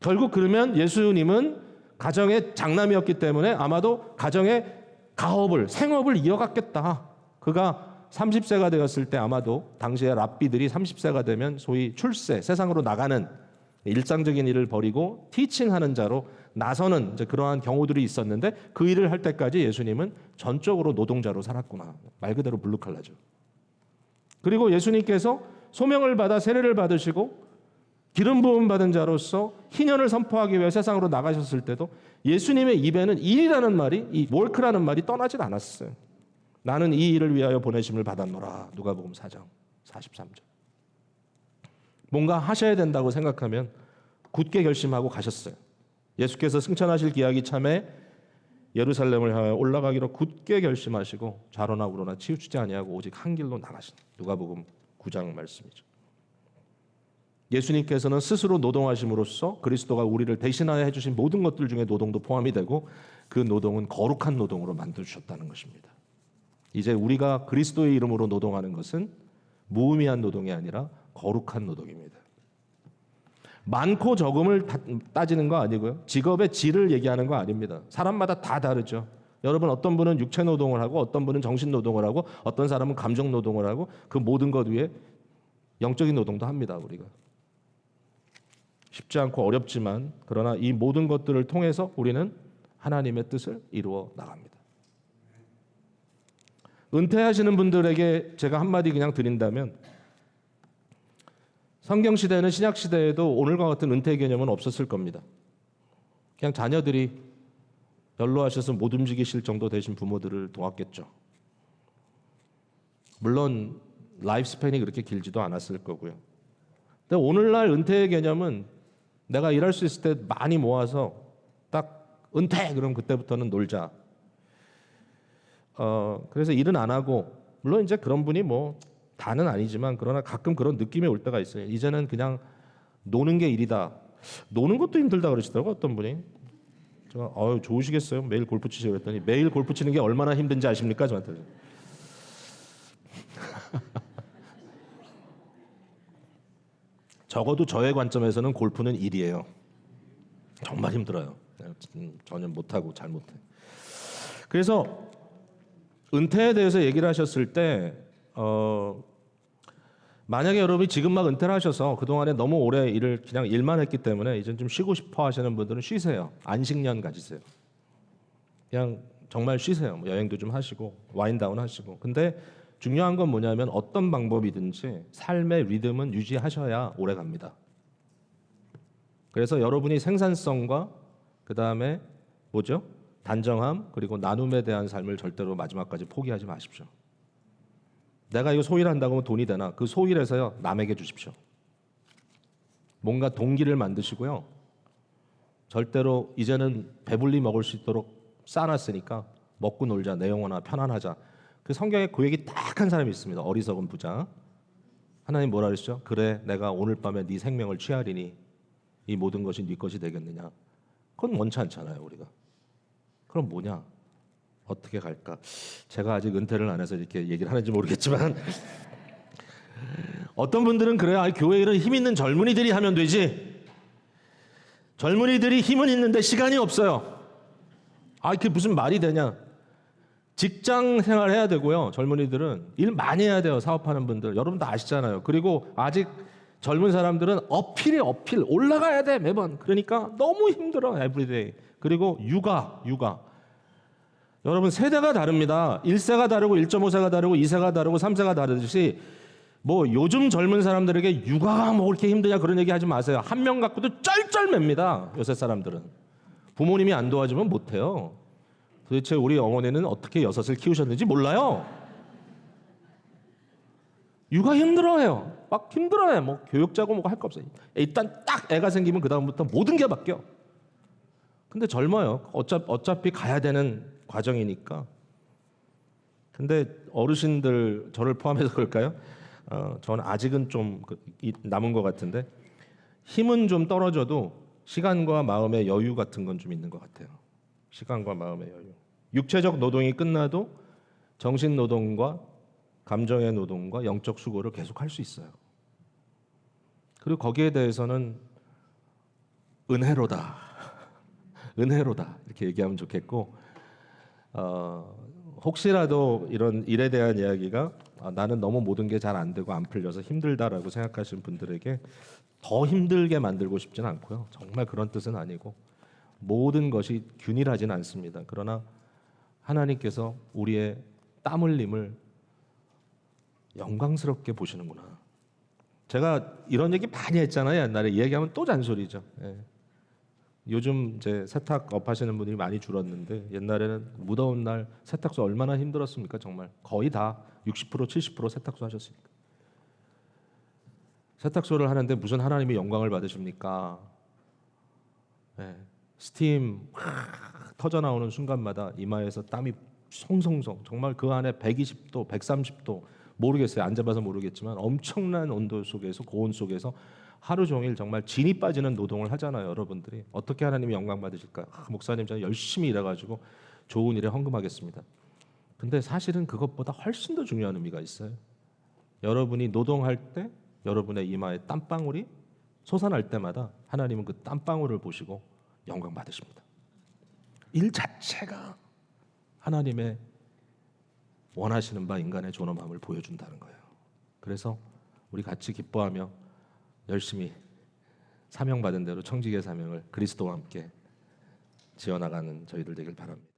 결국 그러면 예수님은 가정의 장남이었기 때문에 아마도 가정의 생업을 이어갔겠다. 그가 30세가 되었을 때 아마도 당시에 랍비들이 30세가 되면 소위 출세, 세상으로 나가는 일상적인 일을 버리고 티칭하는 자로 나서는 이제 그러한 경우들이 있었는데, 그 일을 할 때까지 예수님은 전적으로 노동자로 살았구나. 말 그대로 블루칼라죠. 그리고 예수님께서 소명을 받아 세례를 받으시고 기름 부음 받은 자로서 희년을 선포하기 위해 세상으로 나가셨을 때도 예수님의 입에는 일이라는 말이, 이 월크라는 말이 떠나질 않았어요. 나는 이 일을 위하여 보내심을 받았노라. 누가복음 4장 43절. 뭔가 하셔야 된다고 생각하면 굳게 결심하고 가셨어요. 예수께서 승천하실 기약이 참에 예루살렘을 향하여 올라가기로 굳게 결심하시고 좌로나 우로나 치우치지 아니하고 오직 한 길로 나가신 누가복음 9장 말씀이죠. 예수님께서는 스스로 노동하심으로써 그리스도가 우리를 대신하여 해주신 모든 것들 중에 노동도 포함이 되고 그 노동은 거룩한 노동으로 만들어주셨다는 것입니다. 이제 우리가 그리스도의 이름으로 노동하는 것은 무의미한 노동이 아니라 거룩한 노동입니다. 많고 적음을 따지는 거 아니고요. 직업의 질을 얘기하는 거 아닙니다. 사람마다 다 다르죠. 여러분, 어떤 분은 육체 노동을 하고 어떤 분은 정신 노동을 하고 어떤 사람은 감정 노동을 하고 그 모든 것 위에 영적인 노동도 합니다. 우리가 쉽지 않고 어렵지만 그러나 이 모든 것들을 통해서 우리는 하나님의 뜻을 이루어 나갑니다. 은퇴하시는 분들에게 제가 한마디 그냥 드린다면, 성경시대에는 신약시대에도 오늘과 같은 은퇴 개념은 없었을 겁니다. 그냥 자녀들이 연로하셔서 못 움직이실 정도 되신 부모들을 도왔겠죠. 물론 라이프 스팬이 그렇게 길지도 않았을 거고요. 근데 오늘날 은퇴의 개념은 내가 일할 수 있을 때 많이 모아서 딱 은퇴! 그럼 그때부터는 놀자. 그래서 일은 안 하고, 물론 이제 그런 분이 뭐 다는 아니지만 그러나 가끔 그런 느낌이 올 때가 있어요. 이제는 그냥 노는 게 일이다. 노는 것도 힘들다 그러시더라고요. 어떤 분이. 제가 좋으시겠어요? 매일 골프 치시고 그랬더니 매일 골프 치는 게 얼마나 힘든지 아십니까? 저한테. 적어도 저의 관점에서는 골프는 일이에요. 정말 힘들어요. 전혀 못하고 잘 못해. 그래서 은퇴에 대해서 얘기를 하셨을 때 만약에 여러분이 지금 막 은퇴를 하셔서 그동안에 너무 오래 그냥 일만 했기 때문에 이제 좀 쉬고 싶어 하시는 분들은 쉬세요. 안식년 가지세요. 그냥 정말 쉬세요. 뭐 여행도 좀 하시고 와인다운 하시고. 근데 중요한 건 뭐냐면 어떤 방법이든지 삶의 리듬은 유지하셔야 오래 갑니다. 그래서 여러분이 생산성과 그다음에 뭐죠? 단정함 그리고 나눔에 대한 삶을 절대로 마지막까지 포기하지 마십시오. 내가 이거 소일 한다고 하면 돈이 되나? 그 소일에서요 남에게 주십시오. 뭔가 동기를 만드시고요. 절대로 이제는 배불리 먹을 수 있도록 쌓아놨으니까 먹고 놀자, 내 영혼아 편안하자. 그 성경에 그 얘기 딱 한 사람이 있습니다. 어리석은 부자. 하나님 뭐라 그러시죠? 그래, 내가 오늘 밤에 네 생명을 취하리니 이 모든 것이 네 것이 되겠느냐? 그건 원치 않잖아요, 우리가. 그럼 뭐냐? 어떻게 갈까? 제가 아직 은퇴를 안 해서 이렇게 얘기를 하는지 모르겠지만 어떤 분들은 그래요. 교회 일은 힘 있는 젊은이들이 하면 되지. 젊은이들이 힘은 있는데 시간이 없어요. 그게 무슨 말이 되냐? 직장 생활 해야 되고요. 젊은이들은 일 많이 해야 돼요. 사업하는 분들. 여러분 다 아시잖아요. 그리고 아직 젊은 사람들은 어필에 어필 올라가야 돼 매번. 그러니까 너무 힘들어 에브리데이. 그리고 육아. 여러분 세대가 다릅니다. 1세가 다르고 1.5세가 다르고 2세가 다르고 3세가 다르듯이 뭐 요즘 젊은 사람들에게 육아가 뭐 그렇게 힘드냐 그런 얘기 하지 마세요. 한 명 갖고도 쩔쩔맵니다. 요새 사람들은. 부모님이 안 도와주면 못해요. 도대체 우리 어머니는 어떻게 6을 키우셨는지 몰라요. 육아 힘들어해요. 막 힘들어해. 뭐 교육자고 뭐고 할 거 없어요. 일단 딱 애가 생기면 그 다음부터 모든 게 바뀌어. 근데 젊어요. 어차피 가야 되는 과정이니까. 근데 어르신들 저를 포함해서 그럴까요? 저는 아직은 좀 남은 것 같은데 힘은 좀 떨어져도 시간과 마음의 여유 같은 건 좀 있는 것 같아요. 시간과 마음의 여유. 육체적 노동이 끝나도 정신 노동과 감정의 노동과 영적 수고를 계속 할 수 있어요. 그리고 거기에 대해서는 은혜로다. 은혜로다. 이렇게 얘기하면 좋겠고 혹시라도 이런 일에 대한 이야기가 나는 너무 모든 게 잘 안 되고 안 풀려서 힘들다라고 생각하시는 분들에게 더 힘들게 만들고 싶지는 않고요. 정말 그런 뜻은 아니고 모든 것이 균일하진 않습니다. 그러나 하나님께서 우리의 땀 흘림을 영광스럽게 보시는구나. 제가 이런 얘기 많이 했잖아요. 옛날에 얘기하면 또 잔소리죠. 예. 요즘 이제 세탁업 하시는 분들이 많이 줄었는데 옛날에는 무더운 날 세탁소 얼마나 힘들었습니까? 정말 거의 다 60% 70% 세탁소 하셨으니까. 세탁소를 하는데 무슨 하나님이 영광을 받으십니까? 예. 스팀 터져 나오는 순간마다 이마에서 땀이 송송송 정말 그 안에 120도, 130도 모르겠어요. 안 잡아서 모르겠지만 엄청난 온도 속에서 고온 속에서 하루 종일 정말 진이 빠지는 노동을 하잖아요. 여러분들이 어떻게 하나님이 영광 받으실까? 목사님 저는 열심히 일해가지고 좋은 일에 헌금하겠습니다. 근데 사실은 그것보다 훨씬 더 중요한 의미가 있어요. 여러분이 노동할 때 여러분의 이마에 땀방울이 솟아날 때마다 하나님은 그 땀방울을 보시고 영광 받으십니다. 일 자체가 하나님의 원하시는 바 인간의 존엄함을 보여준다는 거예요. 그래서 우리 같이 기뻐하며 열심히 사명받은 대로 청지기의 사명을 그리스도와 함께 지어나가는 저희들 되길 바랍니다.